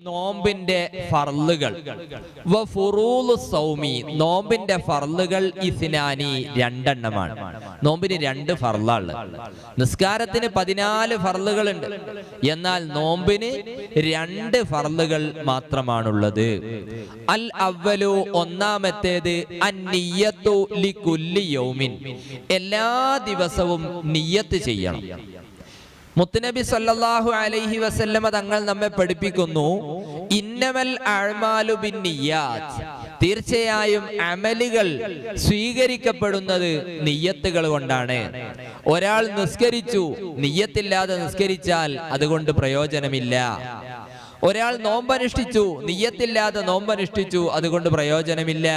നോമ്പിന്റെ ഫർളുകൾ വ ഫുറൂളു സൗമി, നോമ്പിന്റെ ഫർളുകൾ ഇസ്നാനി, രണ്ടെണ്ണമാണ്. നോമ്പിന് രണ്ട് ഫർളാണ്. നിസ്കാരത്തിന് 14 ഫർളുകളുണ്ട്, എന്നാൽ നോമ്പിന് 2 ഫർളുകൾ മാത്രമാണുള്ളത്. അൽ അവ്വലു, ഒന്നാമത്തേത് അന്നിയ്യത്തു ലികുല്ലി യൗമിൻ, എല്ലാ ദിവസവും നിയ്യത്ത് ചെയ്യണം. മുത്തുനബി സല്ലല്ലാഹു അലൈഹി വസല്ലമ തങ്ങൾ നമ്മെ പഠിപ്പിക്കുന്നു, ഇന്നമൽ അഅ്മാലു ബിന്നിയ്യാത്ത്, തീർച്ചയായും അമലുകൾ സ്വീകരിക്കപ്പെടുന്നത് നിയ്യത്തുകൾ കൊണ്ടാണ്. ഒരാൾ നിസ്കരിച്ചു, നിയ്യത്തില്ലാതെ നിസ്കരിച്ചാൽ അതുകൊണ്ട് പ്രയോജനമില്ല. ഒരാൾ നോമ്പനുഷ്ഠിച്ചു, നിയ്യത്തില്ലാതെ നോമ്പനുഷ്ഠിച്ചു, അതുകൊണ്ട് പ്രയോജനമില്ല.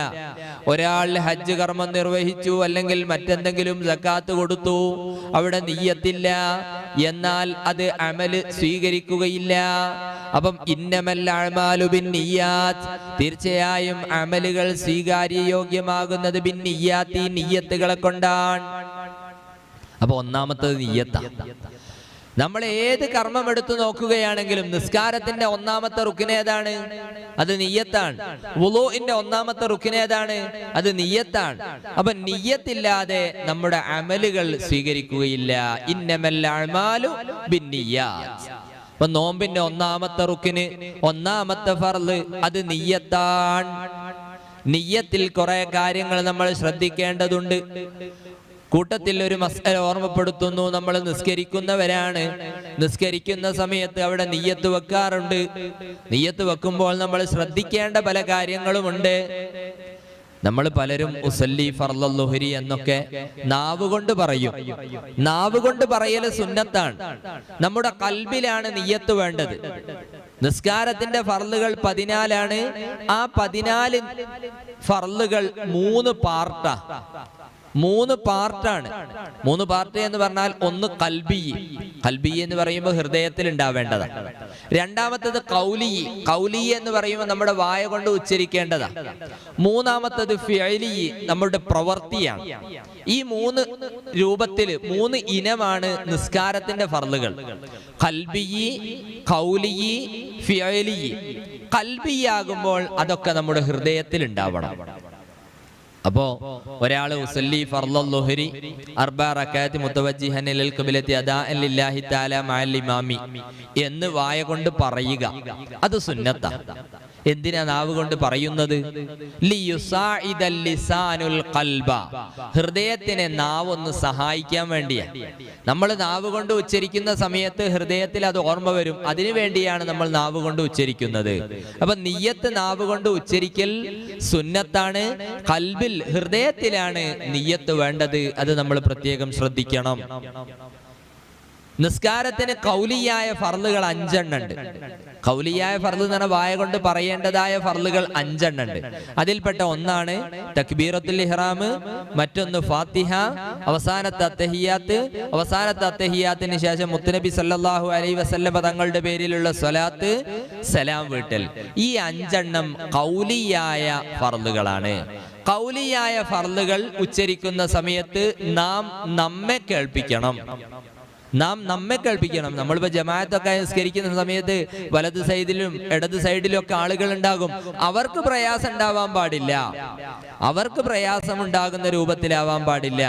ഒരാൾ ഹജ്ജ് കർമ്മം നിർവഹിച്ചു, അല്ലെങ്കിൽ മറ്റെന്തെങ്കിലും സക്കാത്ത് കൊടുത്തു, അവിടെ നിയ്യത്തില്ല, എന്നാൽ അത് അമല് സ്വീകരിക്കുകയില്ല. അപ്പം ഇന്നമൽ അഅ്മാലു ബിന്നിയ്യാത്ത്, തീർച്ചയായും അമലുകൾ സ്വീകാര്യയോഗ്യമാകുന്നത് ബിന്നിയ്യാത്തി, നിയ്യത്തുകളെ കൊണ്ടാണ്. അപ്പൊ ഒന്നാമത്തത് നിയ്യത്താണ്. നമ്മൾ ഏത് കർമ്മം എടുത്തു നോക്കുകയാണെങ്കിലും നിസ്കാരത്തിന്റെ ഒന്നാമത്തെ റുക്കിന് ഏതാണ്? അത് നിയ്യത്താണ്. വുളൂഇന്റെ ഒന്നാമത്തെ റുക്കിന് ഏതാണ്? അത് നിയ്യത്താണ്. അപ്പൊ നിയ്യത്തില്ലാതെ നമ്മുടെ അമലുകൾ സ്വീകരിക്കുകയില്ല. ഇന്നമൽ അഅ്മാലു ബിന്നിയ്യാത്ത്. അപ്പൊ നോമ്പിന്റെ ഒന്നാമത്തെ റുക്കിന്, ഒന്നാമത്തെ ഫർള് അത് നിയ്യത്താണ്. നിയ്യത്തിൽ കുറെ കാര്യങ്ങൾ നമ്മൾ ശ്രദ്ധിക്കേണ്ടതുണ്ട്. കൂട്ടത്തിൽ ഒരു മസ്അല ഓർമ്മപ്പെടുത്തുന്നു. നമ്മൾ നിസ്കരിക്കുന്നവരാണ്, നിസ്കരിക്കുന്ന സമയത്ത് അവിടെ നിയ്യത്ത് വെക്കാറുണ്ട്. നിയ്യത്ത് വെക്കുമ്പോൾ നമ്മൾ ശ്രദ്ധിക്കേണ്ട പല കാര്യങ്ങളുമുണ്ട്. നമ്മൾ പലരും ഉസല്ലി ഫർളൽ ളുഹ്രി എന്നൊക്കെ നാവ് കൊണ്ട് പറയും. നാവ് കൊണ്ട് പറയല് സുന്നത്താണ്. നമ്മുടെ ഖൽബിലാണ് നിയ്യത്ത് വേണ്ടത്. നിസ്കാരത്തിന്റെ ഫർളുകൾ 14 ആണ്. ആ 14 ഫർളുകൾ 3 പാർട്ടാ. 3 പാർട്ടാണ്. 3 പാർട്ട് എന്ന് പറഞ്ഞാൽ, ഒന്ന് ഖൽബി, ഖൽബി എന്ന് പറയുമ്പോൾ ഹൃദയത്തിൽ ഉണ്ടാവേണ്ടതാണ്. രണ്ടാമത്തത് ഖൗലി, ഖൗലി എന്ന് പറയുമ്പോൾ നമ്മുടെ വായ കൊണ്ട് ഉച്ചരിക്കേണ്ടതാണ്. മൂന്നാമത്തത് ഫിഅലി, നമ്മുടെ പ്രവൃത്തിയാണ്. ഈ 3 രൂപത്തിൽ 3 ഇനമാണ് നിസ്കാരത്തിന്റെ ഫർളുകൾ. ഖൽബി, ഖൗലി, ഫിഅലി. ഖൽബിയാകുമ്പോൾ അതൊക്കെ നമ്മുടെ ഹൃദയത്തിൽ ഉണ്ടാവണം. അപ്പോ ഒരാള് ഉസല്ലി ഫർളൽ ളുഹ്രി 4 റകഅത്ത് മുതവജ്ജിഹൻ ഇലൽ ഖിബ്ലത്തി അദാഅൻ ലില്ലാഹി തആല മഅൽ ഇമാമി എന്ന് വായ കൊണ്ട് പറയുക, അത് സുന്നത്താണ്. എന്തിനാ നാവ് കൊണ്ട് പറയുന്നത്? ലിയുസാഇദൽ ലിസാനുൽ ഖൽബ, ഹൃദയത്തിനെ നാവ് ഒന്ന് സഹായിക്കാൻ വേണ്ടിയാണ്. നമ്മൾ നാവ് കൊണ്ട് ഉച്ചരിക്കുന്ന സമയത്ത് ഹൃദയത്തിൽ അത് ഓർമ്മ വരും. അതിനു വേണ്ടിയാണ് നമ്മൾ നാവ് കൊണ്ട് ഉച്ചരിക്കുന്നത്. അപ്പൊ നിയ്യത്ത് നാവ് കൊണ്ട് ഉച്ചരിക്കൽ സുന്നത്താണ്. ഖൽബിൽ, ഹൃദയത്തിലാണ് നിയ്യത്ത് വേണ്ടത്. അത് നമ്മൾ പ്രത്യേകം ശ്രദ്ധിക്കണം. നിസ്കാരത്തിന് ഖൗലിയായ ഫർളുകൾ 5 ഉണ്ട്. ഖൗലിയായ ഫർള് എന്ന് പറഞ്ഞാൽ വായ കൊണ്ട് പറയേണ്ടതായ ഫർളുകൾ 5 ഉണ്ട്. അതിൽപ്പെട്ട ഒന്നാണ് തക്ബീറത്തുൽ ഇഹ്റാം, മറ്റൊന്ന് ഫാത്തിഹ, അവസാനത്തെ അത്തഹിയാത്ത്, അവസാനത്തെ അത്തഹിയാത്തിന് ശേഷം മുത്തുനബി സല്ലല്ലാഹു അലൈഹി വസല്ലം തങ്ങളുടെ പേരിലുള്ള സ്വലാത്ത്, സലാം വീട്ടൽ. ഈ 5 ഖൗലിയായ ഫർളുകളാണ്. ഖൗലിയായ ഫർളുകൾ ഉച്ചരിക്കുന്ന സമയത്ത് നാം നമ്മെ കേൾപ്പിക്കണം. നമ്മളിപ്പോ ജമാഅത്തൊക്കെ നിസ്കരിക്കുന്ന സമയത്ത് വലത് സൈഡിലും ഇടത് സൈഡിലും ഒക്കെ ആളുകൾ ഉണ്ടാകും. അവർക്ക് പ്രയാസം ഉണ്ടാവാൻ പാടില്ല. അവർക്ക് പ്രയാസം ഉണ്ടാകുന്ന രൂപത്തിലാവാൻ പാടില്ല.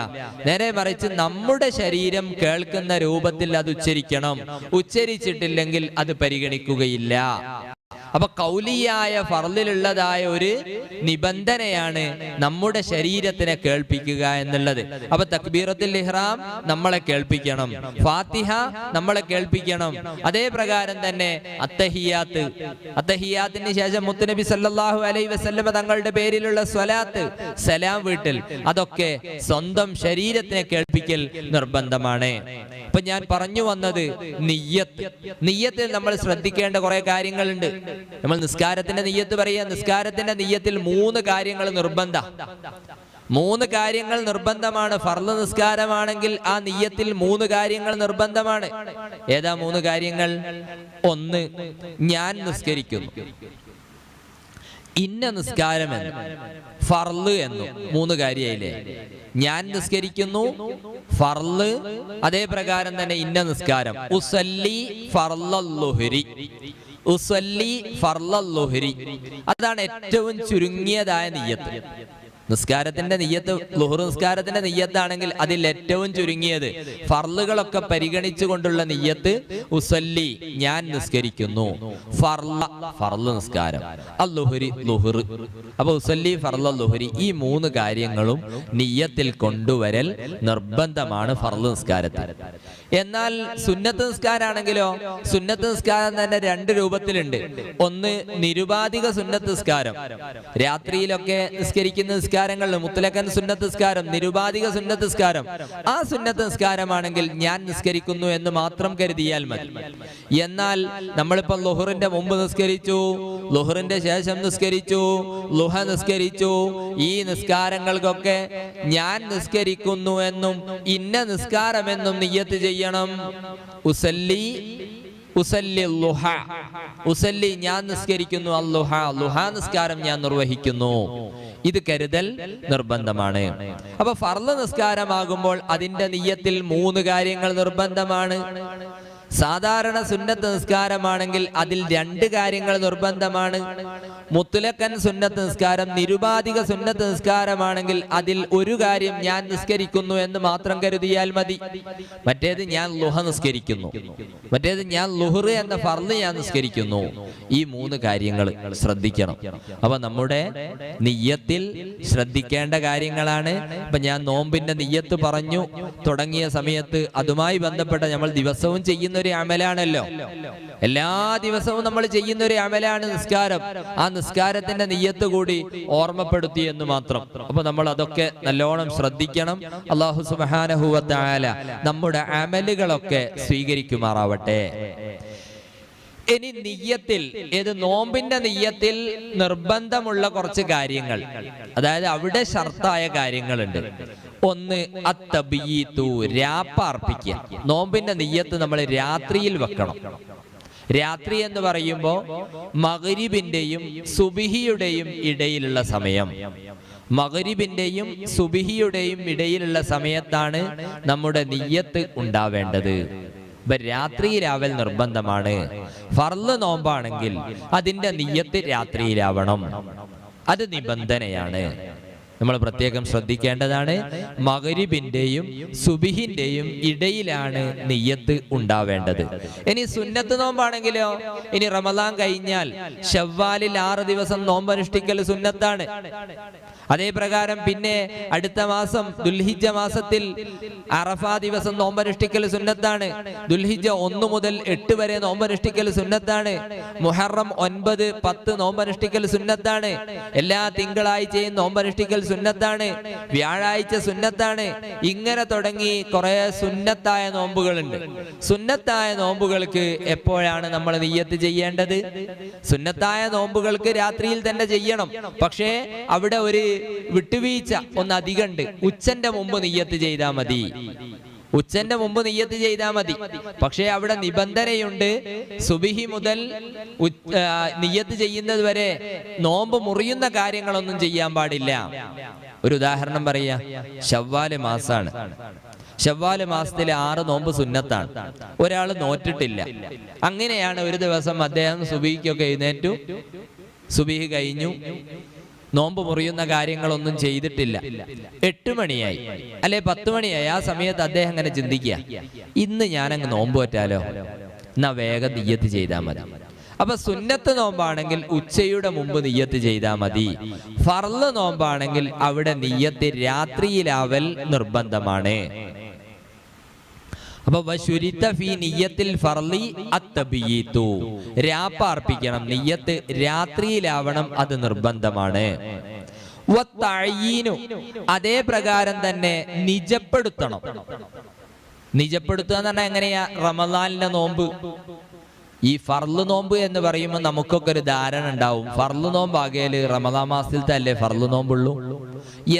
നേരെ മറിച്ച് നമ്മുടെ ശരീരം കേൾക്കുന്ന രൂപത്തിൽ അത് ഉച്ചരിക്കണം. ഉച്ചരിച്ചിട്ടില്ലെങ്കിൽ അത് പരിഗണിക്കുകയില്ല. അപ്പൊ ഖൗലിയായ ഫർളിലുള്ളതായ ഒരു നിബന്ധനയാണ് നമ്മുടെ ശരീരത്തിനെ കേൾപ്പിക്കുക എന്നുള്ളത്. അപ്പൊ തക്ബീറത്തുൽ ഇഹ്റാം നമ്മളെ കേൾപ്പിക്കണം, ഫാത്തിഹ നമ്മളെ കേൾപ്പിക്കണം. അതേ പ്രകാരം തന്നെ അത്തഹിയാത്ത്, അത്തഹിയാത്തിന് ശേഷം മുത്തുനബി സല്ലല്ലാഹു അലൈഹി വസല്ലം തങ്ങളുടെ പേരിലുള്ള സ്വലാത്ത്, സലാം വീട്ടൽ, അതൊക്കെ സ്വന്തം ശരീരത്തിനെ കേൾപ്പിക്കൽ നിർബന്ധമാണ്. അപ്പൊ ഞാൻ പറഞ്ഞു വന്നത് നിയ്യത്ത്. നിയ്യത്തിൽ നമ്മൾ ശ്രദ്ധിക്കേണ്ട കുറെ കാര്യങ്ങളുണ്ട്. നമ്മൾ നിസ്കാരത്തിന്റെ നിയ്യത്ത് പറയാ. നിസ്കാരത്തിന്റെ നിയ്യത്തിൽ 3 കാര്യങ്ങൾ നിർബന്ധം. 3 കാര്യങ്ങൾ നിർബന്ധമാണ്. ഫർള് നിസ്കാരമാണെങ്കിൽ ആ നിയ്യത്തിൽ 3 കാര്യങ്ങൾ നിർബന്ധമാണ്. ഏതാ 3 കാര്യങ്ങൾ? ഒന്ന്, ഞാൻ നിസ്കരിക്കുന്നു, ഇന്ന നിസ്കാരം എന്ന്, ഫർള് എന്നും 3 കാര്യമായില്ലേ? ഞാൻ നിസ്കരിക്കുന്നു, ഫർള്, അതേ പ്രകാരം തന്നെ ഇന്ന നിസ്കാരം. ഉസല്ലി ഫർളൽ ളുഹ്രി, ഉസല്ലി ഫർളൽ ളുഹ്രി, അതാണ് ഏറ്റവും ചുരുങ്ങിയതായ നിയ്യത്ത്. നിസ്കാരത്തിന്റെ നിയ്യത്ത്, ളുഹർ നിസ്കാരത്തിന്റെ നിയ്യത്താണെങ്കിൽ അതിൽ ഏറ്റവും ചുരുങ്ങിയത്, ഫർളുകളൊക്കെ പരിഗണിച്ചുകൊണ്ടുള്ള നിയ്യത്ത് ഉസല്ലി, ഞാൻ നിസ്കരിക്കുന്നു, ഫർള് നിസ്കാരം, അൽ-ളുഹ്രി ളുഹർ. അപ്പൊ ഉസല്ലി ഫർളൽ ളുഹ്രി, ഈ 3 കാര്യങ്ങളും നിയ്യത്തിൽ കൊണ്ടുവരൽ നിർബന്ധമാണ് ഫർള് നിസ്കാരത്തിൽ. എന്നാൽ സുന്നത്ത് നിസ്കാരാണെങ്കിലോ, സുന്നത്ത് നിസ്കാരം തന്നെ 2 രൂപത്തിലുണ്ട്. ഒന്ന് നിരുപാധിക സുന്നത്ത് നിസ്കാരം, രാത്രിയിലൊക്കെ നിസ്കരിക്കുന്ന നിസ്കാരങ്ങളിൽ മുത്തലക്കൻ സുന്നത്ത് നിസ്കാരം, നിരുപാധിക സുന്നത്ത് നിസ്കാരം. ആ സുന്നത്ത് നിസ്കാരമാണെങ്കിൽ ഞാൻ നിസ്കരിക്കുന്നു എന്ന് മാത്രം കരുതിയാൽ മതി. എന്നാൽ നമ്മളിപ്പോ ളുഹറിന്റെ മുമ്പ് നിസ്കരിച്ചു, ളുഹറിന്റെ ശേഷം നിസ്കരിച്ചു, ളുഹ നിസ്കരിച്ചു, ഈ നിസ്കാരങ്ങൾക്കൊക്കെ ഞാൻ നിസ്കരിക്കുന്നു എന്നും ഇന്ന നിസ്കാരമെന്നും നിയ്യത്ത് ചെയ്യണം. ഉസല്ലി ളുഹ, ഉസല്ലി ഞാൻ നിസ്കരിക്കുന്നു, അൽ-ളുഹ ളുഹ നിസ്കാരം ഞാൻ നിർവഹിക്കുന്നു, ഇത് കരുതൽ നിർബന്ധമാണ്. അപ്പൊ ഫർള് നിസ്കാരമാകുമ്പോൾ അതിന്റെ നിയ്യത്തിൽ 3 കാര്യങ്ങൾ നിർബന്ധമാണ്. സാധാരണ സുന്നത്ത് നിസ്കാരമാണെങ്കിൽ അതിൽ 2 കാര്യങ്ങൾ നിർബന്ധമാണ്. മുത്ലക്കൻ സുന്നത്ത് നിസ്കാരം, നിരുപാധിക സുന്നത്ത് നിസ്കാരമാണെങ്കിൽ അതിൽ 1 കാര്യം ഞാൻ നിസ്കരിക്കുന്നു എന്ന് മാത്രം കരുതിയാൽ മതി. മറ്റേത് ഞാൻ ളുഹ നിസ്കരിക്കുന്നു, മറ്റേത് ഞാൻ ളുഹർ എന്ന ഫർള് ഞാൻ നിസ്കരിക്കുന്നു. ഈ 3 കാര്യങ്ങൾ ശ്രദ്ധിക്കണം. അപ്പൊ നമ്മുടെ നിയ്യത്തിൽ ശ്രദ്ധിക്കേണ്ട കാര്യങ്ങളാണ്. ഇപ്പൊ ഞാൻ നോമ്പിന്റെ നിയ്യത്ത് പറഞ്ഞു തുടങ്ങിയ സമയത്ത് അതുമായി ബന്ധപ്പെട്ട നമ്മൾ ദിവസവും ചെയ്യുന്ന ഒരു അമലാണല്ലോ, എല്ലാ ദിവസവും നമ്മൾ ചെയ്യുന്ന ഒരു അമലാണ് നിസ്കാരം. ആ നിസ്കാരത്തിന്റെ നിയ്യത്ത് കൂടി ഓർമ്മപ്പെടുത്തി എന്ന് മാത്രം. അപ്പൊ നമ്മൾ അതൊക്കെ നല്ലോണം ശ്രദ്ധിക്കണം. അല്ലാഹു സുബ്ഹാനഹു വ തആല നമ്മുടെ അമലുകളൊക്കെ സ്വീകരിക്കുമാറാവട്ടെ. ഇനി നിയ്യത്തിൽ, ഏത് നോമ്പിന്റെ നിയ്യത്തിൽ നിർബന്ധമുള്ള കുറച്ച് കാര്യങ്ങൾ, അതായത് അവിടെ ഷർത്തായ കാര്യങ്ങളുണ്ട്. ഒന്ന് അത്തബീതു, രാപ്പാർപ്പിക്കുക. നോമ്പിന്റെ നിയ്യത്ത് നമ്മൾ രാത്രിയിൽ വെക്കണം. രാത്രി എന്ന് പറയുമ്പോൾ മഗ്രിബിന്റെയും സുബ്ഹിയുടെയും ഇടയിലുള്ള സമയം, മഗ്രിബിന്റെയും സുബ്ഹിയുടെയും ഇടയിലുള്ള സമയത്താണ് നമ്മുടെ നിയ്യത്ത് ഉണ്ടാവേണ്ടത്. രാത്രിയിലാവൽ നിർബന്ധമാണ്. ഫർള് നോമ്പാണെങ്കിൽ അതിന്റെ നിയ്യത്ത് രാത്രിയിലാവണം, അത് നിബന്ധനയാണ്. നമ്മൾ പ്രത്യേകം ശ്രദ്ധിക്കേണ്ടതാണ്. മഗ്രിബിന്റെയും സുബ്ഹിന്റെയും ഇടയിലാണ് നിയ്യത്ത് ഉണ്ടാവേണ്ടത്. ഇനി സുന്നത്ത് നോമ്പാണെങ്കിലോ, ഇനി റമദാൻ കഴിഞ്ഞാൽ ശവ്വാലിൽ 6 ദിവസം നോമ്പനുഷ്ഠിക്കൽ സുന്നത്താണ്. അതേ പ്രകാരം പിന്നെ അടുത്ത മാസം ദുൽഹിജ്ജ മാസത്തിൽ അറഫ ദിവസം നോമ്പനുഷ്ഠിക്കൽ സുന്നത്താണ്. ദുൽഹിജ്ജ 1 മുതൽ 8 വരെ നോമ്പനുഷ്ഠിക്കൽ സുന്നത്താണ്. മുഹറം 9, 10 നോമ്പനുഷ്ഠിക്കൽ സുന്നത്താണ്. എല്ലാ തിങ്കളാഴ്ചയും നോമ്പനുഷ്ഠിക്കൽ സുന്നത്താണ്. വ്യാഴാഴ്ച സുന്നത്താണ്. ഇങ്ങനെ തുടങ്ങി കുറെ സുന്നത്തായ നോമ്പുകളുണ്ട്. സുന്നത്തായ നോമ്പുകൾക്ക് എപ്പോഴാണ് നമ്മൾ നിയ്യത്ത് ചെയ്യേണ്ടത്? സുന്നത്തായ നോമ്പുകൾക്ക് രാത്രിയിൽ തന്നെ ചെയ്യണം. പക്ഷേ അവിടെ ഒരു വിട്ടുവീഴ്ച ഒന്ന് അധികമുണ്ട്. ഉച്ചന്റെ മുമ്പ് നിയ്യത്ത് ചെയ്താൽ മതി, ഉച്ചന്റെ മുമ്പ് നിയ്യത്ത് ചെയ്താൽ മതി. പക്ഷേ അവിടെ നിബന്ധനയുണ്ട്. സുബ്ഹി മുതൽ നിയ്യത്ത് ചെയ്യുന്നത് വരെ നോമ്പ് മുറിയുന്ന കാര്യങ്ങളൊന്നും ചെയ്യാൻ പാടില്ല. ഒരു ഉദാഹരണം പറയാ, ശവ്വാല് മാസാണ്. ശവ്വാല് മാസത്തിലെ 6 നോമ്പ് സുന്നത്താണ്. ഒരാൾ നോറ്റിട്ടില്ല. അങ്ങനെയാണ് ഒരു ദിവസം അദ്ദേഹം സുബ്ഹിക്കൊക്കെ എഴുന്നേറ്റു, സുബ്ഹി കഴിഞ്ഞു, നോമ്പ് മുറിയുന്ന കാര്യങ്ങളൊന്നും ചെയ്തിട്ടില്ല. 8 മണിയായി അല്ലെ 10 മണിയായി. ആ സമയത്ത് അദ്ദേഹം അങ്ങനെ ചിന്തിക്കുക, ഇന്ന് ഞാനങ്ങ് നോമ്പ് പറ്റാലോ, എന്നാ വേഗം നിയ്യത്ത് ചെയ്താൽ മതി. അപ്പൊ സുന്നത്ത് നോമ്പാണെങ്കിൽ ഉച്ചയുടെ മുമ്പ് നിയ്യത്ത് ചെയ്താൽ മതി. ഫർള് നോമ്പാണെങ്കിൽ അവിടെ നിയ്യത്ത് രാത്രിയിലാവൽ നിർബന്ധമാണ്. അപ്പൊ രാപ്പാർപ്പിക്കണം, നിയ്യത്ത് രാത്രിയിലാവണം, അത് നിർബന്ധമാണ്. അതേ പ്രകാരം തന്നെ നിജപ്പെടുത്തണം. നിജപ്പെടുത്തുക എന്ന് പറഞ്ഞാൽ എങ്ങനെയാ? റമദാനിലെ നോമ്പ്, ഈ ഫർള് നോമ്പ് എന്ന് പറയുമ്പോൾ നമുക്കൊക്കെ ഒരു ധാരണ ഉണ്ടാവും, ഫർള് നോമ്പാകേല് റമദാൻ മാസത്തിലത്തെ അല്ലേ ഫർള് നോമ്പുള്ളൂ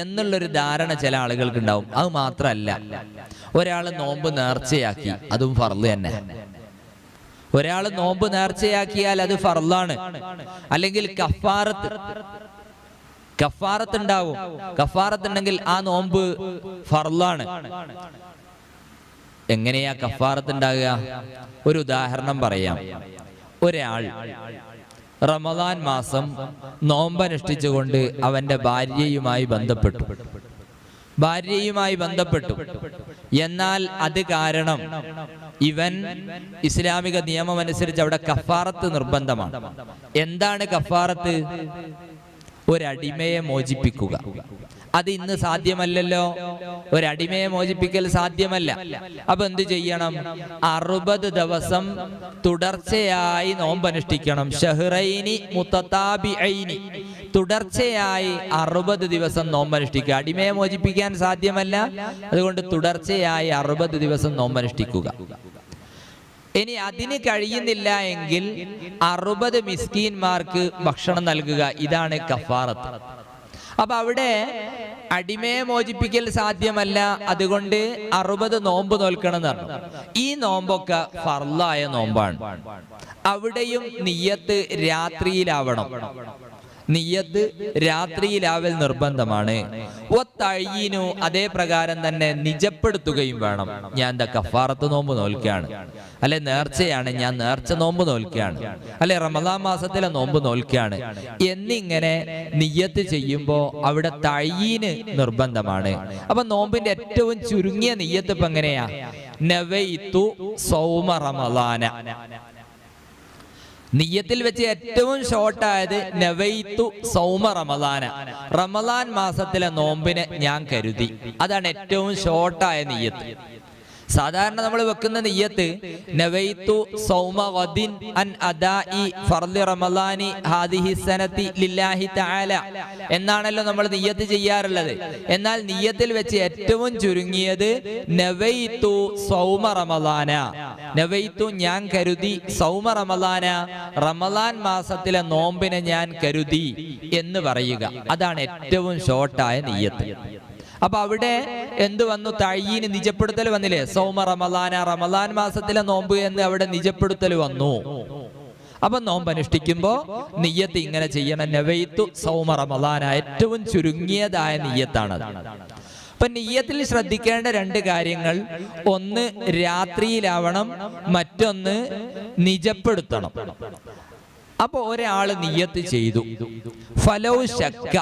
എന്നുള്ളൊരു ധാരണ ചില ആളുകൾക്ക് ഉണ്ടാവും. അത് മാത്രല്ല, ഒരാൾ നോമ്പ് നേർച്ചയാക്കി, അതും ഫർള് തന്നെ. ഒരാൾ നോമ്പ് നേർച്ചയാക്കിയാൽ അത് ഫർളാണ്. അല്ലെങ്കിൽ കഫാറത്ത് ഉണ്ടാവും. കഫാറത്ത് ഉണ്ടെങ്കിൽ ആ നോമ്പ് ഫർളാണ്. എങ്ങനെയാ കഫാറത്ത് ഉണ്ടാകുക? ഒരു ഉദാഹരണം പറയാം. ഒരാൾ റമദാൻ മാസം നോമ്പനുഷ്ഠിച്ചുകൊണ്ട് അവന്റെ ഭാര്യയുമായി ബന്ധപ്പെട്ടു. എന്നാൽ അത് കാരണം ഇവൻ ഇസ്ലാമിക നിയമം അനുസരിച്ച് അവിടെ കഫാറത്ത് നിർബന്ധമാണ്. എന്താണ് കഫാറത്ത്? ഒരടിമയെ മോചിപ്പിക്കുക. അത് ഇന്ന് സാധ്യമല്ലല്ലോ, ഒരടിമയെ മോചിപ്പിക്കൽ സാധ്യമല്ല. അപ്പൊ എന്ത് ചെയ്യണം? 60 ദിവസം തുടർച്ചയായി നോമ്പനുഷ്ഠിക്കണം. ഷഹ്റൈനി മുതതാബിഐനി, തുടർച്ചയായി 60 ദിവസം നോമ്പനുഷ്ഠിക്കുക. അടിമയെ മോചിപ്പിക്കാൻ സാധ്യമല്ല, അതുകൊണ്ട് തുടർച്ചയായി 60 ദിവസം നോമ്പനുഷ്ഠിക്കുക. ഇനി അതിന് കഴിയുന്നില്ല എങ്കിൽ 60 മിസ്കീന്മാർക്ക് ഭക്ഷണം നൽകുക. ഇതാണ് കഫാറത്ത്. അപ്പൊ അവിടെ അടിമയെ മോചിപ്പിക്കൽ സാധ്യമല്ല, അതുകൊണ്ട് 60 നോമ്പ് നോൽക്കണം എന്ന് പറഞ്ഞു. ഈ നോമ്പൊക്കെ ഫർളായ നോമ്പാണ്. അവിടെയും നിയ്യത്ത് രാത്രിയിലാവണം. നിയ്യത്ത് രാത്രിയിലാവൽ നിർബന്ധമാണ്. ഒത്തഴീനു, അതേ പ്രകാരം തന്നെ നിജപ്പെടുത്തുകയും വേണം. ഞാൻ എന്താ കഫാറത്ത് നോമ്പ് നോൽക്കുകയാണ്, അല്ലെ നേർച്ചയാണ്, ഞാൻ നേർച്ച നോമ്പ് നോൽക്കുകയാണ്, അല്ലെ റമദാൻ മാസത്തിലെ നോമ്പ് നോൽക്കുകയാണ് എന്നിങ്ങനെ നിയ്യത്ത് ചെയ്യുമ്പോ അവിടെ തഴീന് നിർബന്ധമാണ്. അപ്പൊ നോമ്പിന്റെ ഏറ്റവും ചുരുങ്ങിയ നിയ്യത്ത് ഇപ്പൊ എങ്ങനെയാ? നവൈതു സൗമ റമദാന. നിയ്യത്തിൽ വെച്ച് ഏറ്റവും ഷോർട്ടായത് നവൈതു സൗമ റമദാന, റമദാൻ മാസത്തിലെ നോമ്പിനെ ഞാൻ കരുതി. അതാണ് ഏറ്റവും ഷോർട്ടായ നിയ്യത്ത്. സാധാരണ നമ്മൾ വെക്കുന്ന നിയ്യത്ത് നവൈതു സൗമ ഗദിൻ അൻ അദാഇ ഫർളി റമളാനി ഹാദിഹി സനതി ലില്ലാഹി തആല എന്നാണല്ലോ നമ്മൾ നിയ്യത്ത് ചെയ്യാറുള്ളത്. എന്നാൽ നിയ്യത്തിൽ വെച്ച് ഏറ്റവും ചുരുങ്ങിയത് നവൈതു സൗമ റമളാന, നവൈതു ഞാൻ കരുതി, സൗമ റമളാന റമളാൻ മാസത്തിലെ നോമ്പിനെ ഞാൻ കരുതി എന്ന് പറയുക. അതാണ് ഏറ്റവും ഷോർട്ടായ നിയ്യത്ത്. അപ്പൊ അവിടെ എന്ത് വന്നു? തഴീന് നിജപ്പെടുത്തൽ വന്നില്ലേ? സൗമ റമളാന, റമളാൻ മാസത്തിലെ നോമ്പ് എന്ന് അവിടെ നിജപ്പെടുത്തൽ വന്നു. അപ്പൊ നോമ്പ് അനുഷ്ഠിക്കുമ്പോ നിയ്യത്ത് ഇങ്ങനെ ചെയ്യണം, നവൈതു സൗമ റമളാന, ഏറ്റവും ചുരുങ്ങിയതായ നിയ്യത്താണത്. അപ്പൊ നിയ്യത്തിൽ ശ്രദ്ധിക്കേണ്ട 2 കാര്യങ്ങൾ, ഒന്ന് രാത്രിയിലാവണം, മറ്റൊന്ന് നിജപ്പെടുത്തണം. അപ്പൊ ഒരാള് നിയ്യത്ത് ചെയ്തു, ഫലൗ ശക്ക,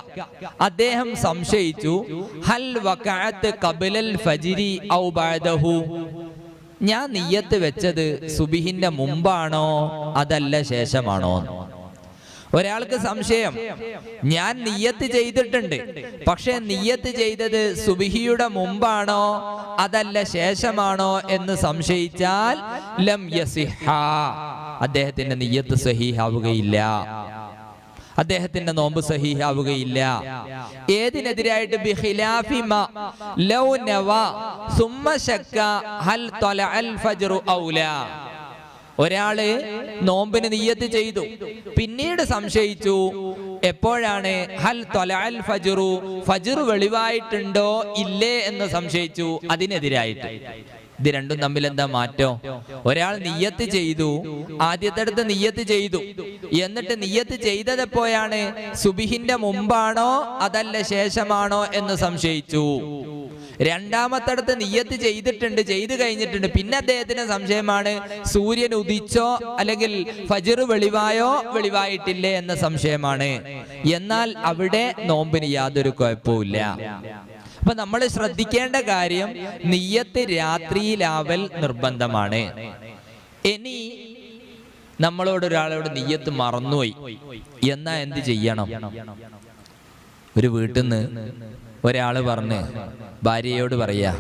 അദ്ദേഹം സംശയിച്ചു, ഹൽ വഖഅത്ത് ഖബ്ലൽ ഫജ്രി ഔ ബഅദഹു, ഞാൻ നിയ്യത്ത് വെച്ചത് സുബഹിന്റെ മുമ്പാണോ അതല്ല ശേഷമാണോ? ഒരാൾക്ക് സംശയം, ഞാൻ നിയ്യത്ത് ചെയ്തിട്ടുണ്ട്, പക്ഷെ നിയ്യത്ത് ചെയ്തത് സുബഹിയുടെ മുമ്പാണോ അതല്ല ശേഷമാണോ എന്ന് സംശയിച്ചാൽ ലം യസിഹ, അദ്ദേഹത്തിന്റെ നിയ്യത്ത് സഹീഹാവുകയില്ല, അദ്ദേഹത്തിന്റെ നോമ്പ് സഹീഹാവുകയില്ല. ഏതിനെതിരായിട്ട്? ബിഖിലാഫി മാ ലൗ നവാ സുമ്മ ശക്ക ഹൽ തലഅൽ ഫജ്റു ഔലാ, ഒരാള് നോമ്പിന് നിയ്യത്ത് ചെയ്തു, പിന്നീട് സംശയിച്ചു, എപ്പോഴാണ്? ഹൽ തലഅൽ ഫജ്റു, ഫജ്ർ വെളിവായിട്ടുണ്ടോ ഇല്ലേ എന്ന് സംശയിച്ചു, അതിനെതിരായിട്ട്. ഇത് രണ്ടും തമ്മിൽ എന്താ മാറ്റം? ഒരാൾ നിയ്യത്ത് ചെയ്തു, ആദ്യത്തെ നിയ്യത്ത് ചെയ്തു, എന്നിട്ട് നിയ്യത്ത് ചെയ്തത് എപ്പോഴാണ്? സുബഹിന്റെ മുമ്പാണോ അതല്ല ശേഷമാണോ എന്ന് സംശയിച്ചു. രണ്ടാമത്തടുത്ത് നിയ്യത്ത് ചെയ്തിട്ടുണ്ട്, ചെയ്തു കഴിഞ്ഞിട്ടുണ്ട്, പിന്നെ അദ്ദേഹത്തിന് സംശയമാണ്, സൂര്യൻ ഉദിച്ചോ അല്ലെങ്കിൽ ഫജ്ർ വെളിവായോ വെളിവായിട്ടില്ലേ എന്ന സംശയമാണ്. എന്നാൽ അവിടെ നോമ്പിന് യാതൊരു കുഴപ്പമില്ല. അപ്പൊ നമ്മൾ ശ്രദ്ധിക്കേണ്ട കാര്യം, നിയ്യത്ത് രാത്രിയിലാവൽ നിർബന്ധമാണ്. ഇനി നമ്മളോട് ഒരാളോട് നിയ്യത്ത് മറന്നുപോയി എന്നാ എന്ത് ചെയ്യണം? ഒരു വീട്ടിൽ നിന്ന് ഒരാള് പറഞ്ഞ് ഭാര്യയോട് പറയാ,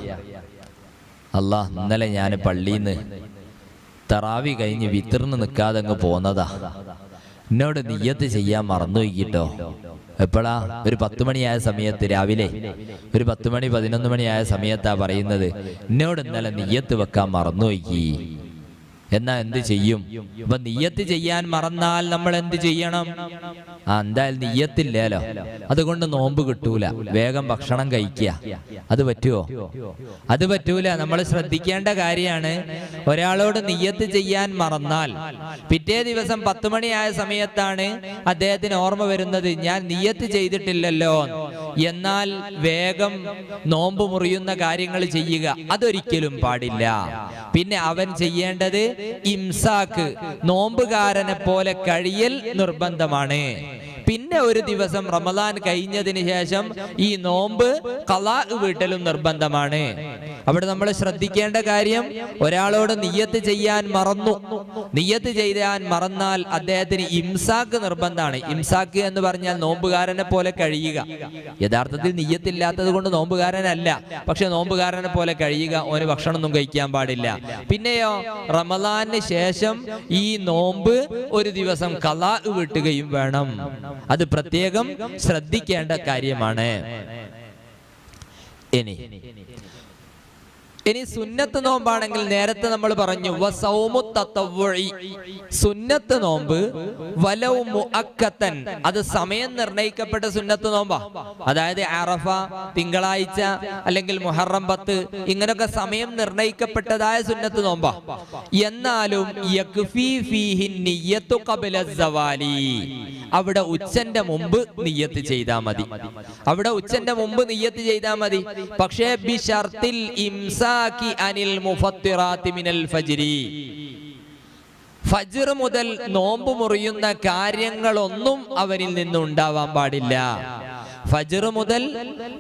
അല്ലാ, ഇന്നലെ ഞാൻ പള്ളിയിൽ നിന്ന് തറാവി കഴിഞ്ഞ് വിത്തിർന്ന് നിൽക്കാതെ അങ്ങ് പോന്നതാ, എന്നോട് നിയ്യത്ത് ചെയ്യാൻ മറന്നുപോയിട്ടോ. എപ്പോഴാ? ഒരു 10 മണിയായ സമയത്ത്, രാവിലെ ഒരു 10 മണി 11 മണിയായ സമയത്താ പറയുന്നത്, എന്നോട് ഇന്നലെ നിയ്യത്ത് വെക്കാൻ മറന്നുപോയി. എന്നാ എന്ത് ചെയ്യും? അപ്പൊ നിയ്യത്ത് ചെയ്യാൻ മറന്നാൽ നമ്മൾ എന്ത് ചെയ്യണം? എന്തായാലും നിയ്യത്തില്ലല്ലോ, അതുകൊണ്ട് നോമ്പ് കിട്ടൂല, വേഗം ഭക്ഷണം കഴിക്കുക. അത് പറ്റുമോ? അത് പറ്റൂല. നമ്മൾ ശ്രദ്ധിക്കേണ്ട കാര്യമാണ്, ഒരാളോട് നിയ്യത്ത് ചെയ്യാൻ മറന്നാൽ പിറ്റേ ദിവസം 10 മണിയായ സമയത്താണ് അദ്ദേഹത്തിന് ഓർമ്മ വരുന്നത്, ഞാൻ നിയ്യത്ത് ചെയ്തിട്ടില്ലല്ലോ. എന്നാൽ വേഗം നോമ്പ് മുറിയുന്ന കാര്യങ്ങൾ ചെയ്യുക, അതൊരിക്കലും പാടില്ല. പിന്നെ അവൻ ചെയ്യേണ്ടത് ഇംസാക്ക്, നോമ്പുകാരനെ പോലെ കഴിയൽ നിർബന്ധമാണ്. പിന്നെ ഒരു ദിവസം റമദാൻ കഴിഞ്ഞതിന് ശേഷം ഈ നോമ്പ് ഖളാ വീട്ടലും നിർബന്ധമാണ്. അവിടെ നമ്മൾ ശ്രദ്ധിക്കേണ്ട കാര്യം, ഒരാളോട് നിയ്യത്ത് ചെയ്യാൻ മറന്നു, നിയ്യത്ത് ചെയ്യാൻ മറന്നാൽ അദ്ദേഹത്തിന് ഇംസാക്ക് നിർബന്ധമാണ്. ഇംസാക്ക് എന്ന് പറഞ്ഞാൽ നോമ്പുകാരനെ പോലെ കഴിയുക. യഥാർത്ഥത്തിൽ നിയ്യത്തില്ലാത്തത് കൊണ്ട് നോമ്പുകാരനല്ല, പക്ഷെ നോമ്പുകാരനെ പോലെ കഴിയുക. ഓന് ഭക്ഷണമൊന്നും കഴിക്കാൻ പാടില്ല. പിന്നെയോ റമദാനിന് ശേഷം ഈ നോമ്പ് ഒരു ദിവസം ഖളാ വീട്ടുകയും വേണം. അത് പ്രത്യേകം ശ്രദ്ധിക്കേണ്ട കാര്യമാണ്. ഇനി സുന്നത്ത് നോമ്പാണെങ്കിൽ നേരത്തെ നമ്മൾ പറഞ്ഞു വസൗമു തതവ്വുഇ, സുന്നത്ത് നോമ്പ് വലൗ മുഅക്കത്തൻ, അത് സമയം നിർണയിക്കപ്പെട്ട സുന്നത്ത് നോമ്പാ. അതായത് അറഫ, തിങ്കളാഴ്ച അല്ലെങ്കിൽ മുഹറം 10, ഇങ്ങനൊക്കെ സമയം നിർണയിക്കപ്പെട്ടതായ സുന്നത്ത് നോമ്പാ. എന്നാലും യക്ഫി ഫീഹി നിയ്യത്തു ഖബ്ല സവാലി, അവിടെ ഉച്ചന്റെ മുമ്പ് നിയ്യത്ത് ചെയ്താൽ മതി. അവിടെ ഉച്ചന്റെ മുമ്പ് നിയ്യത്ത് ചെയ്താൽ മതി. പക്ഷേ ബിശർത്തിൽ ഇംസാക്കി അനിൽ മുഫത്തിറാത്തി മിനൽ ഫജ്രി, ഫജ്ർ മുതൽ നോമ്പ് മുറിയുന്ന കാര്യങ്ങളൊന്നും അവനിൽ നിന്ന് ഉണ്ടാവാൻ പാടില്ല. ഫജ്ർ മുതൽ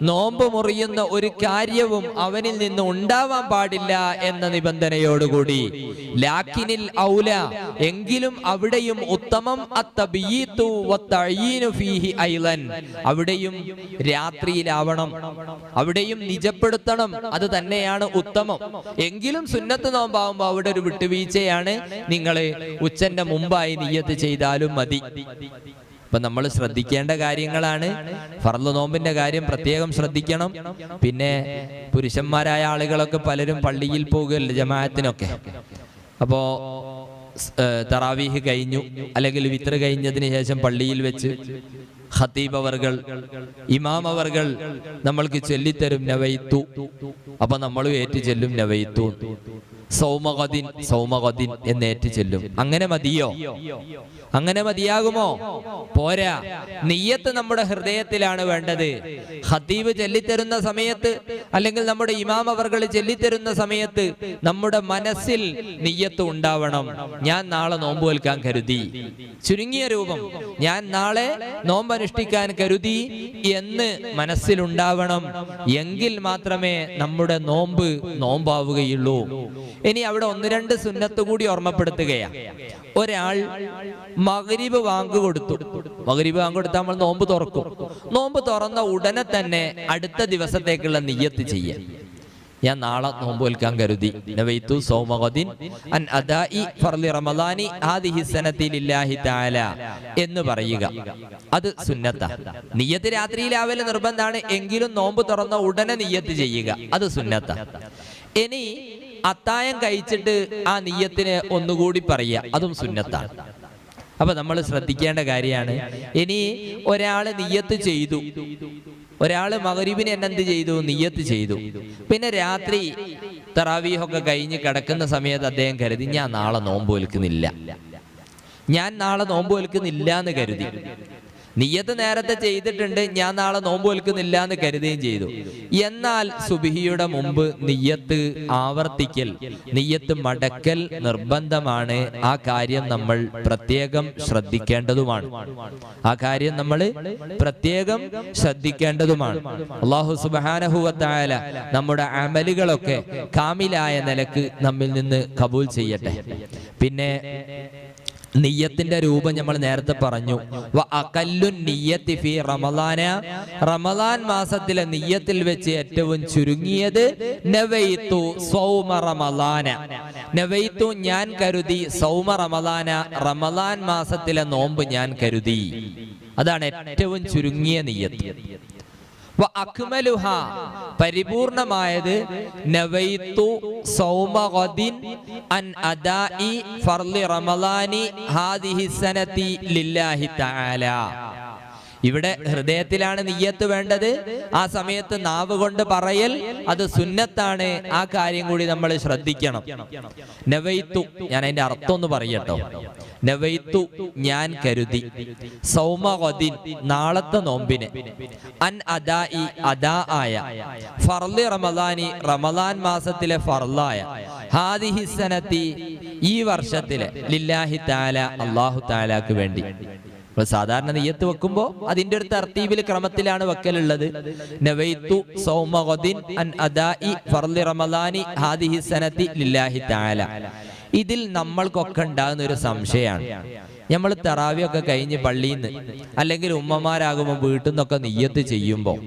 നോമ്പ് മുറിയുന്ന ഒരു കാര്യവും അവനിൽ നിന്ന് ഉണ്ടാവാൻ പാടില്ല എന്ന നിബന്ധനയോടുകൂടി. ലാക്കിനിൽ ഔല, എങ്കിലും അവിടെയും ഉത്തമം അത്തബീതു വതഈനു ഫീഹി ഐലൻ, അവിടെയും രാത്രിയിലാവണം, അവിടെയും നിജപ്പെടുത്തണം, അത് തന്നെയാണ് ഉത്തമം. എങ്കിലും സുന്നത്ത് നോമ്പാവുമ്പോൾ അവിടെ ഒരു വിട്ടുവീഴ്ചയാണ്, നിങ്ങൾ ഉച്ചന്റെ മുമ്പായി നിയ്യത്ത് ചെയ്താലും മതി. ഇപ്പൊ നമ്മൾ ശ്രദ്ധിക്കേണ്ട കാര്യങ്ങളാണ്. ഫർള് നോമ്പിന്റെ കാര്യം പ്രത്യേകം ശ്രദ്ധിക്കണം. പിന്നെ പുരുഷന്മാരായ ആളുകളൊക്കെ പലരും പള്ളിയിൽ പോകുകയല്ലേ ജമാഅത്തിനൊക്കെ. അപ്പോ തറാവീഹ് കഴിഞ്ഞു അല്ലെങ്കിൽ വിത്ർ കഴിഞ്ഞതിന് ശേഷം പള്ളിയിൽ വെച്ച് ഖതീബ് അവർകൾ, ഇമാം അവർകൾ നമ്മൾക്ക് ചൊല്ലിത്തരും നവൈത്തു, അപ്പൊ നമ്മളും ഏറ്റു ചെല്ലും നവൈത്തു, സൗമഗദിൻ സൗമഗദിൻ എന്നേറ്റ് ചെല്ലും. അങ്ങനെ മതിയോ? അങ്ങനെ മതിയാകുമോ? പോരാ. നിയ്യത്ത് നമ്മുടെ ഹൃദയത്തിലാണ് വേണ്ടത്. ഖതീബ് ചൊല്ലിത്തരുന്ന സമയത്ത് അല്ലെങ്കിൽ നമ്മുടെ ഇമാം അവർകൾ ചൊല്ലിത്തരുന്ന സമയത്ത് നമ്മുടെ മനസ്സിൽ നിയ്യത്ത് ഉണ്ടാവണം. ഞാൻ നാളെ നോമ്പ് വെൽക്കാൻ കരുതി, ചുരുങ്ങിയ രൂപം ഞാൻ നാളെ നോമ്പ് അനുഷ്ഠിക്കാൻ കരുതി എന്ന് മനസ്സിലുണ്ടാവണം. എങ്കിൽ മാത്രമേ നമ്മുടെ നോമ്പ് നോമ്പാവുകയുള്ളൂ. ഇനി അവിടെ ഒന്ന് രണ്ട് സുന്നത്ത് കൂടി ഓർമ്മപ്പെടുത്തുകയാണ്. ഒരാൾ മഗ്രിബ് വാങ്ക് കൊടുത്തു. മഗ്രിബ് വാങ്ക് കൊടുത്താൽ നമ്മൾ നോമ്പ് തുറക്കും. നോമ്പ് തുറന്ന ഉടനെ തന്നെ അടുത്ത ദിവസത്തേക്കുള്ള നിയ്യത്ത് ചെയ്യാം. ഞാൻ നാളെ നോമ്പ് വെൽക്കാൻ കരുതി, നവൈതു സൗമഗദിൻ അൻ അദാഇ ഫർളി റമളാനി ഹാദിഹി സനതി ലില്ലാഹി തആല എന്ന് പറയുക. അത് സുന്നത്താ. നിയ്യത്ത് രാത്രിയിലാവൽ നിർബന്ധമാണ്, എങ്കിലും നോമ്പ് തുറന്ന ഉടനെ നിയ്യത്ത് ചെയ്യുക, അത് സുന്നത്താ. ഇനി അത്തായം കഴിച്ചിട്ട് ആ നിയ്യത്തിന് ഒന്നുകൂടി പറയുക, അതും സുന്നത്താണ്. അപ്പൊ നമ്മൾ ശ്രദ്ധിക്കേണ്ട കാര്യമാണ്. ഇനി ഒരാള് നിയ്യത്ത് ചെയ്തു, ഒരാള് മഗ്രിബിന് എന്ത് ചെയ്തു? നിയ്യത്ത് ചെയ്തു. പിന്നെ രാത്രി തറാവീഹൊക്കെ കഴിഞ്ഞ് കിടക്കുന്ന സമയത്ത് അദ്ദേഹം കരുതി ഞാൻ നാളെ നോമ്പ് വെൽക്കുന്നില്ല, ഞാൻ നാളെ നോമ്പ് വെൽക്കുന്നില്ല എന്ന് കരുതി. നിയ്യത്ത് നേരത്തെ ചെയ്തിട്ടുണ്ട്, ഞാൻ നാളെ നോമ്പ് വെൽക്കുന്നില്ല എന്ന് കരുതുകയും ചെയ്തു. എന്നാൽ സുബ്ഹിയുടെ മുമ്പ് നിയ്യത്ത് ആവർത്തിക്കൽ, നിയ്യത്ത് മടക്കൽ നിർബന്ധമാണ്. ആ കാര്യം നമ്മൾ പ്രത്യേകം ശ്രദ്ധിക്കേണ്ടതുമാണ്. ആ കാര്യം നമ്മൾ പ്രത്യേകം ശ്രദ്ധിക്കേണ്ടതുമാണ്. അല്ലാഹു സുബ്ഹാനഹു വ തആല നമ്മുടെ അമലുകളൊക്കെ കാമിലായ നിലക്ക് നമ്മിൽ നിന്ന് കബൂൽ ചെയ്യട്ടെ. പിന്നെ നിയ്യത്തിന്റെ രൂപം നമ്മൾ നേരത്തെ പറഞ്ഞു. റമളാൻ മാസത്തിലെ നിയ്യത്തിൽ വെച്ച് ഏറ്റവും ചുരുങ്ങിയത് നവൈതു സൗമ റമളാന, നവൈതു ഞാൻ കരുതി, സൗമ റമളാന റമളാൻ മാസത്തിലെ നോമ്പ് ഞാൻ കരുതി. അതാണ് ഏറ്റവും ചുരുങ്ങിയ നിയ്യത്ത്. പരിപൂർണമായത് നവൈതു സൗമഗദിൻ അൻ അദാഇ ഫർളി റമളാനി ഹാദിഹി സനതി ലില്ലാഹി തആല. ഇവിടെ ഹൃദയത്തിലാണ് നിയ്യത്ത് വേണ്ടത്. ആ സമയത്ത് നാവ് കൊണ്ട് പറയൽ അത് സുന്നത്താണ്. ആ കാര്യം കൂടി നമ്മൾ ശ്രദ്ധിക്കണം. നവൈത്തു, ഞാൻ അതിന്റെ അർത്ഥം ഒന്ന് പറയട്ടോ. നവൈത്തു, ഞാൻ കരുതി, സൗമഗദിൻ, നാളത്തെ നോമ്പിന്, അൻ അദാഇ, അദാ ആയ, ഫർളി റമദാനി, റമദാൻ മാസത്തിലെ ഫർളായ, ഹാദിഹി സനത്തി, ഈ വർഷത്തിലെ, ലില്ലാഹി തആല, അല്ലാഹു തആലാക്ക് വേണ്ടി. സാധാരണ നിയ്യത്ത് വെക്കുമ്പോ അതിന്റെ ഒരു തർത്തീബിൽ, ക്രമത്തിലാണ് വെക്കലുള്ളത്. നവൈത്തു സൗമഗദിൻ അൻ അദാഇ ഫർളി റമദാനി ഹാദിഹി സനതി ലില്ലാഹി തആല. ഇതിൽ നമ്മൾക്കൊക്കെ ഉണ്ടാകുന്ന ഒരു സംശയമാണ്. നമ്മൾ തറാവിയൊക്കെ കഴിഞ്ഞ് പള്ളിയിൽ നിന്ന് അല്ലെങ്കിൽ ഉമ്മമാരാകുമ്പോൾ വീട്ടിൽ നിന്നൊക്കെ നിയ്യത്ത് ചെയ്യുമ്പോൾ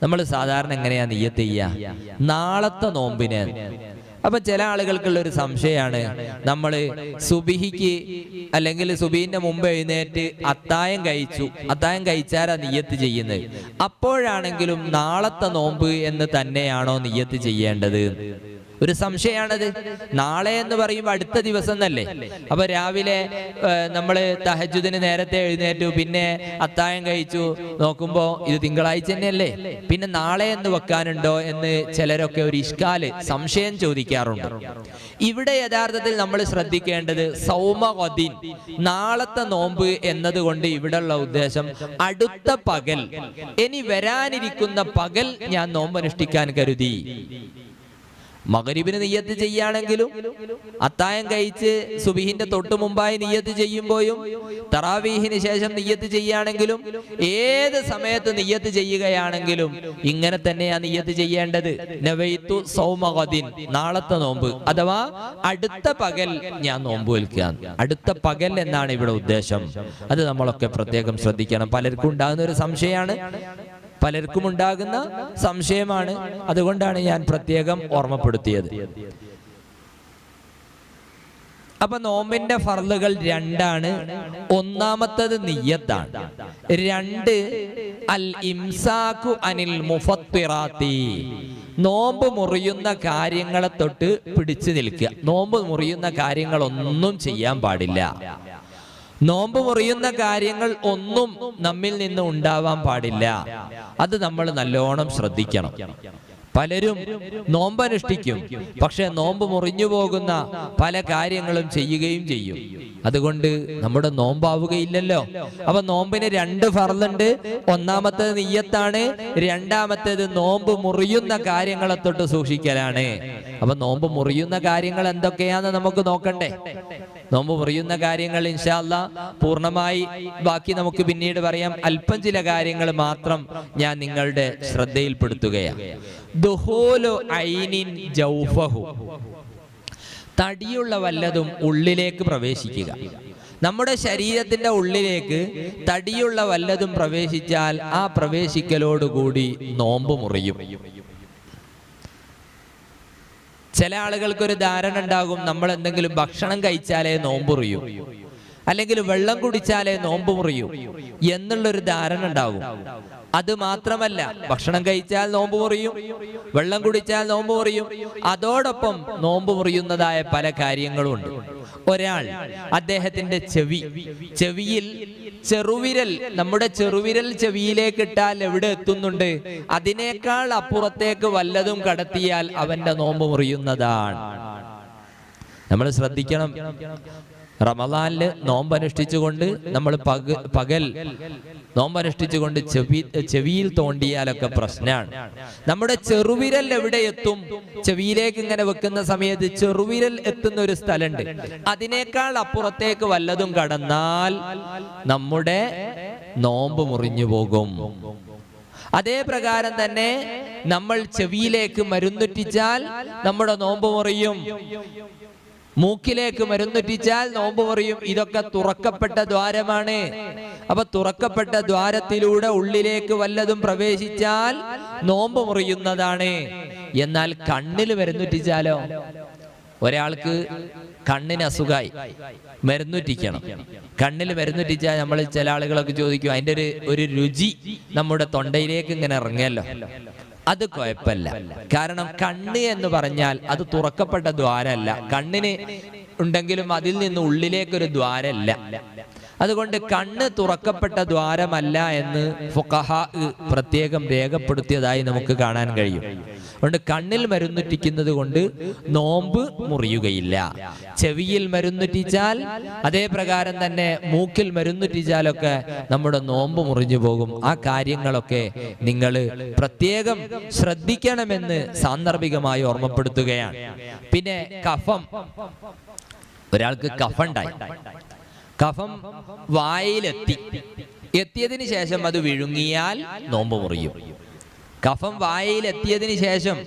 നമ്മൾ സാധാരണ എങ്ങനെയാ നിയ്യത്ത് ചെയ്യുക? നാളത്തെ നോമ്പിന്. അപ്പൊ ചില ആളുകൾക്കുള്ള ഒരു സംശയമാണ്, നമ്മൾ സുബിഹിക്ക് അല്ലെങ്കിൽ സുബീന്റെ മുമ്പ് എഴുന്നേറ്റ് അത്തായം കഴിച്ചു, അത്തായം കഴിച്ചാരാ നിയ്യത്ത് ചെയ്യുന്നത്, അപ്പോഴാണെങ്കിലും നാളത്തെ നോമ്പ് എന്ന് തന്നെയാണോ നിയ്യത്ത് ചെയ്യേണ്ടത്? ഒരു സംശയമാണത്. നാളെ എന്ന് പറയുമ്പോൾ അടുത്ത ദിവസം എന്നല്ലേ. അപ്പൊ രാവിലെ നമ്മള് തഹജ്ജുദിന് നേരത്തെ എഴുന്നേറ്റു, പിന്നെ അത്തായം കഴിച്ചു, നോക്കുമ്പോ ഇത് തിങ്കളാഴ്ച തന്നെയല്ലേ, പിന്നെ നാളെ എന്ന് വെക്കാനുണ്ടോ എന്ന് ചിലരൊക്കെ ഒരു ഇഷ്കാല്, സംശയം ചോദിക്കാറുണ്ട്. ഇവിടെ യഥാർത്ഥത്തിൽ നമ്മൾ ശ്രദ്ധിക്കേണ്ടത് സൗമഗദിൻ, നാളത്തെ നോമ്പ് എന്നതുകൊണ്ട് ഇവിടെയുള്ള ഉദ്ദേശം അടുത്ത പകൽ, ഇനി വരാനിരിക്കുന്ന പകൽ ഞാൻ നോമ്പനുഷ്ഠിക്കാൻ കരുതി. മഗ്രിബിന് നിയ്യത്ത് ചെയ്യാണെങ്കിലും അത്തായം കഴിച്ച് സുബഹിന്റെ തൊട്ട് മുമ്പായി നിയ്യത്ത് ചെയ്യുമ്പോഴും തറാവീഹിന് ശേഷം നിയ്യത്ത് ചെയ്യുകയാണെങ്കിലും ഏത് സമയത്ത് നിയ്യത്ത് ചെയ്യുകയാണെങ്കിലും ഇങ്ങനെ തന്നെയാണ് നിയ്യത്ത് ചെയ്യേണ്ടത്. നവൈത്തു സൗമഗദിൻ, നാളത്തെ നോമ്പ് അഥവാ അടുത്ത പകൽ ഞാൻ നോമ്പ് വെൽക്കുക. അടുത്ത പകൽ എന്നാണ് ഇവിടെ ഉദ്ദേശം. അത് നമ്മളൊക്കെ പ്രത്യേകം ശ്രദ്ധിക്കണം. പലർക്കും ഉണ്ടാകുന്ന ഒരു സംശയമാണ്, പലർക്കും ഉണ്ടാകുന്ന സംശയമാണ്. അതുകൊണ്ടാണ് ഞാൻ പ്രത്യേകം ഓർമ്മപ്പെടുത്തിയത്. അപ്പൊ നോമ്പിന്റെ ഫർളുകൾ രണ്ടാണ്. ഒന്നാമത്തത് നിയ്യത്താണ്. രണ്ട്, അൽ ഇംസാകു അനിൽ മുഫത്തിറാത്തി, നോമ്പ് മുറിയുന്ന കാര്യങ്ങളെ തൊട്ട് പിടിച്ചു നിൽക്കുക. നോമ്പ് മുറിയുന്ന കാര്യങ്ങളൊന്നും ചെയ്യാൻ പാടില്ല. നോമ്പ് മുറിയുന്ന കാര്യങ്ങൾ ഒന്നും നമ്മിൽ നിന്ന് ഉണ്ടാവാൻ പാടില്ല. അത് നമ്മൾ നല്ലോണം ശ്രദ്ധിക്കണം. പലരും നോമ്പനുഷ്ഠിക്കും, പക്ഷെ നോമ്പ് മുറിഞ്ഞു പോകുന്ന പല കാര്യങ്ങളും ചെയ്യുകയും ചെയ്യും. അതുകൊണ്ട് നമ്മുടെ നോമ്പാവുകയില്ലല്ലോ. അപ്പൊ നോമ്പിന് രണ്ട് ഫർളുണ്ട്. ഒന്നാമത്തേത് നിയ്യത്താണ്, രണ്ടാമത്തേത് നോമ്പ് മുറിയുന്ന കാര്യങ്ങളെ തൊട്ട് സൂക്ഷിക്കലാണ്. അപ്പൊ നോമ്പ് മുറിയുന്ന കാര്യങ്ങൾ എന്തൊക്കെയാന്ന് നമുക്ക് നോക്കണ്ടേ? നോമ്പ് മുറിയുന്ന കാര്യങ്ങൾ ഇൻഷാ അല്ലാഹ് പൂർണ്ണമായി ബാക്കി നമുക്ക് പിന്നീട് പറയാം. അല്പം ചില കാര്യങ്ങൾ മാത്രം ഞാൻ നിങ്ങളുടെ ശ്രദ്ധയിൽപ്പെടുത്തുകയാണ്. ദുഹൂലു ഐനിൻ ജൗഫഹു, തടിയുള്ള വല്ലതും ഉള്ളിലേക്ക് പ്രവേശിക്കുക. നമ്മുടെ ശരീരത്തിന്റെ ഉള്ളിലേക്ക് തടിയുള്ള വല്ലതും പ്രവേശിച്ചാൽ ആ പ്രവേശിക്കലോടുകൂടി നോമ്പ് മുറിയും. ചില ആളുകൾക്കൊരു ധാരണ ഉണ്ടാകും, നമ്മൾ എന്തെങ്കിലും ഭക്ഷണം കഴിച്ചാലേ നോമ്പ് മുറിയും, അല്ലെങ്കിൽ വെള്ളം കുടിച്ചാലേ നോമ്പ് മുറിയും എന്നുള്ളൊരു ധാരണ ഉണ്ടാകും. അത് മാത്രമല്ല, ഭക്ഷണം കഴിച്ചാൽ നോമ്പ് മുറിയും, വെള്ളം കുടിച്ചാൽ നോമ്പ് മുറിയും, അതോടൊപ്പം നോമ്പ് മുറിയുന്നതായ പല കാര്യങ്ങളും ഉണ്ട്. ഒരാൾ അദ്ദേഹത്തിന്റെ ചെവിയിൽ ചെറുവിരൽ, നമ്മുടെ ചെറുവിരൽ ചെവിയിലേക്ക് ഇട്ടാൽ എവിടെ എത്തുന്നുണ്ട്, അതിനേക്കാൾ അപ്പുറത്തേക്ക് വല്ലതും കടത്തിയാൽ അവന്റെ നോമ്പ് മുറിയുന്നതാണ്. നമ്മൾ ശ്രദ്ധിക്കണം. റമദാനില് നോമ്പനുഷ്ഠിച്ചുകൊണ്ട് നമ്മൾ പകൽ നോമ്പനുഷ്ഠിച്ചുകൊണ്ട് ചെവിയിൽ തോണ്ടിയാലൊക്കെ പ്രശ്നമാണ്. നമ്മുടെ ചെറുവിരൽ എവിടെ എത്തും? ചെവിയിലേക്ക് ഇങ്ങനെ വെക്കുന്ന സമയത്ത് ചെറുവിരൽ എത്തുന്ന ഒരു സ്ഥലമുണ്ട്, അതിനേക്കാൾ അപ്പുറത്തേക്ക് വല്ലതും കടന്നാൽ നമ്മുടെ നോമ്പ് മുറിഞ്ഞു പോകും. അതേ പ്രകാരം തന്നെ നമ്മൾ ചെവിയിലേക്ക് മരുന്നുറ്റിച്ചാൽ നമ്മുടെ നോമ്പ് മുറിയും. മൂക്കിലേക്ക് മരുന്നുറ്റിച്ചാൽ നോമ്പ് മുറിയും. ഇതൊക്കെ തുറക്കപ്പെട്ട ദ്വാരമാണ്. അപ്പൊ തുറക്കപ്പെട്ട ദ്വാരത്തിലൂടെ ഉള്ളിലേക്ക് വല്ലതും പ്രവേശിച്ചാൽ നോമ്പ് മുറിയുന്നതാണ്. എന്നാൽ കണ്ണിൽ മരുന്നുറ്റിച്ചാലോ? ഒരാൾക്ക് കണ്ണിന് അസുഖമായി, മരുന്നുറ്റിക്കണം. കണ്ണിൽ മരുന്നുറ്റിച്ചാൽ നമ്മൾ ചില ആളുകളൊക്കെ ചോദിക്കും, അതിന്റെ ഒരു രുചി നമ്മുടെ തൊണ്ടയിലേക്ക് ഇങ്ങനെ ഇറങ്ങിയല്ലോ. അത് കുഴപ്പമില്ല. കാരണം കണ്ണ് എന്ന് പറഞ്ഞാൽ അത് തുറക്കപ്പെട്ട ദ്വാരമല്ല. കണ്ണിന് ഉണ്ടെങ്കിലും അതിൽ നിന്ന് ഉള്ളിലേക്കൊരു ദ്വാരമല്ല. അതുകൊണ്ട് കണ്ണ് തുറക്കപ്പെട്ട ദ്വാരമല്ല എന്ന് ഫുഖഹാ പ്രത്യേകം രേഖപ്പെടുത്തിയതായി നമുക്ക് കാണാൻ കഴിയും. അതുകൊണ്ട് കണ്ണിൽ മരുന്നുറ്റിക്കുന്നത് കൊണ്ട് നോമ്പ് മുറിയുകയില്ല. ചെവിയിൽ മരുന്നുറ്റിച്ചാൽ, അതേ പ്രകാരം തന്നെ മൂക്കിൽ മരുന്നുറ്റിച്ചാലൊക്കെ നമ്മുടെ നോമ്പ് മുറിഞ്ഞു പോകും. ആ കാര്യങ്ങളൊക്കെ നിങ്ങൾ പ്രത്യേകം ശ്രദ്ധിക്കണമെന്ന് സാന്ദർഭികമായി ഓർമ്മപ്പെടുത്തുകയാണ്. പിന്നെ കഫം, ഒരാൾക്ക് കഫണ്ടായി, കഫം എത്തിയതിന് ശേഷം അത് വിഴുങ്ങിയാൽ നോമ്പ് മുറിയും. കഫം വായയിലെത്തിയതിന് ശേഷം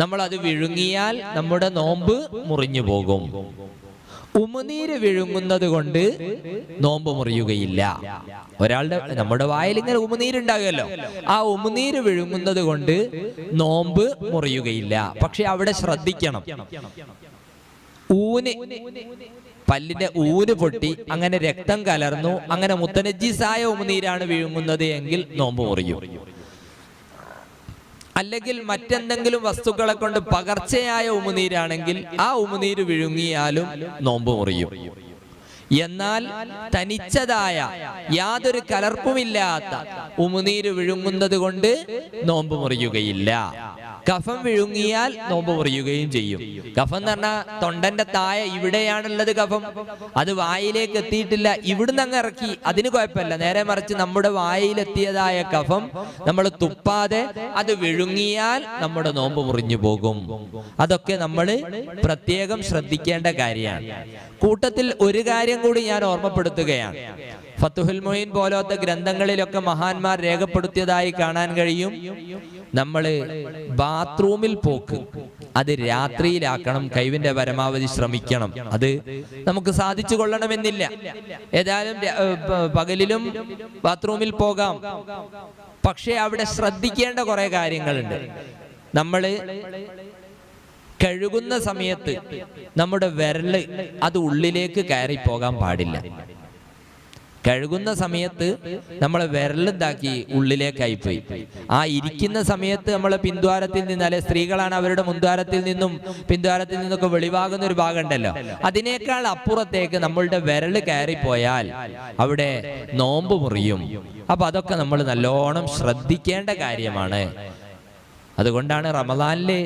നമ്മൾ അത് വിഴുങ്ങിയാൽ നമ്മുടെ നോമ്പ് മുറിഞ്ഞു പോകും. ഉമിനീര് വിഴുങ്ങുന്നത് കൊണ്ട് നോമ്പ് മുറിയുകയില്ല. നമ്മുടെ വായിൽ ഇങ്ങനെ ഉമിനീരുണ്ടാകുമല്ലോ, ആ ഉമിനീര് വിഴുങ്ങുന്നത് കൊണ്ട് നോമ്പ് മുറിയുകയില്ല. പക്ഷെ അവിടെ ശ്രദ്ധിക്കണം, പല്ലിന്റെ ഊന് പൊട്ടി അങ്ങനെ രക്തം കലർന്നു, അങ്ങനെ മുത്തനജ്ജിസായ ഉമിനീരാണ് വിഴുങ്ങുന്നത് എങ്കിൽ നോമ്പ് മുറിയും. അല്ലെങ്കിൽ മറ്റെന്തെങ്കിലും വസ്തുക്കളെ കൊണ്ട് പകർച്ചയായ ഉമിനീരാണെങ്കിൽ ആ ഉമിനീര് വിഴുങ്ങിയാലും നോമ്പ് മുറിയും. എന്നാൽ തനിച്ചതായ യാതൊരു കലർപ്പുമില്ലാത്ത ഉമിനീര് വിഴുങ്ങുന്നത് കൊണ്ട് നോമ്പ് മുറിയുകയില്ല. കഫം വിഴുങ്ങിയാൽ നോമ്പ് മുറിയുകയും ചെയ്യും. കഫം എന്ന് പറഞ്ഞാൽ തൊണ്ടന്റെ താഴെ ഇവിടെയാണുള്ളത് കഫം, അത് വായിലേക്ക് എത്തിയിട്ടില്ല, ഇവിടുന്ന് അങ്ങ് ഇറക്കി, അതിന് കുഴപ്പമില്ല. നേരെ മറിച്ച് നമ്മുടെ വായിലെത്തിയതായ കഫം നമ്മൾ തുപ്പാതെ അത് വിഴുങ്ങിയാൽ നമ്മുടെ നോമ്പ് മുറിഞ്ഞു പോകും. അതൊക്കെ നമ്മൾ പ്രത്യേകം ശ്രദ്ധിക്കേണ്ട കാര്യമാണ്. കൂട്ടത്തിൽ ഒരു കാര്യം കൂടി ഞാൻ ഓർമ്മപ്പെടുത്തുകയാണ്. ഫത്തുഹുൽ മുഈൻ പോലത്തെ ഗ്രന്ഥങ്ങളിലൊക്കെ മഹാന്മാർ രേഖപ്പെടുത്തിയതായി കാണാൻ കഴിയും. നമ്മള് ബാത്റൂമിൽ പോക്ക് അത് രാത്രിയിലാക്കണം, കഴിവിന്റെ പരമാവധി ശ്രമിക്കണം. അത് നമുക്ക് സാധിച്ചു കൊള്ളണമെന്നില്ല. ഏതായാലും പകലിലും ബാത്റൂമിൽ പോകാം. പക്ഷെ അവിടെ ശ്രദ്ധിക്കേണ്ട കുറെ കാര്യങ്ങളുണ്ട്. നമ്മള് കഴുകുന്ന സമയത്ത് നമ്മുടെ വിരല് അത് ഉള്ളിലേക്ക് കയറി പോകാൻ പാടില്ല. കഴുകുന്ന സമയത്ത് നമ്മളെ വിരലെന്താക്കി ഉള്ളിലേക്കായി പോയി. ആ ഇരിക്കുന്ന സമയത്ത് നമ്മളെ പിന്ദ്വാരത്തിൽ നിന്ന്, അല്ലെ സ്ത്രീകളാണ് അവരുടെ മുൻദ്വാരത്തിൽ നിന്നും പിന്ദ്വാരത്തിൽ നിന്നൊക്കെ വെളിവാകുന്ന ഒരു ഭാഗം ഉണ്ടല്ലോ, അതിനേക്കാൾ അപ്പുറത്തേക്ക് നമ്മളുടെ വിരൽ കയറിപ്പോയാൽ അവിടെ നോമ്പ് മുറിയും. അപ്പൊ അതൊക്കെ നമ്മൾ നല്ലോണം ശ്രദ്ധിക്കേണ്ട കാര്യമാണ്. അതുകൊണ്ടാണ് റമദാനിലെ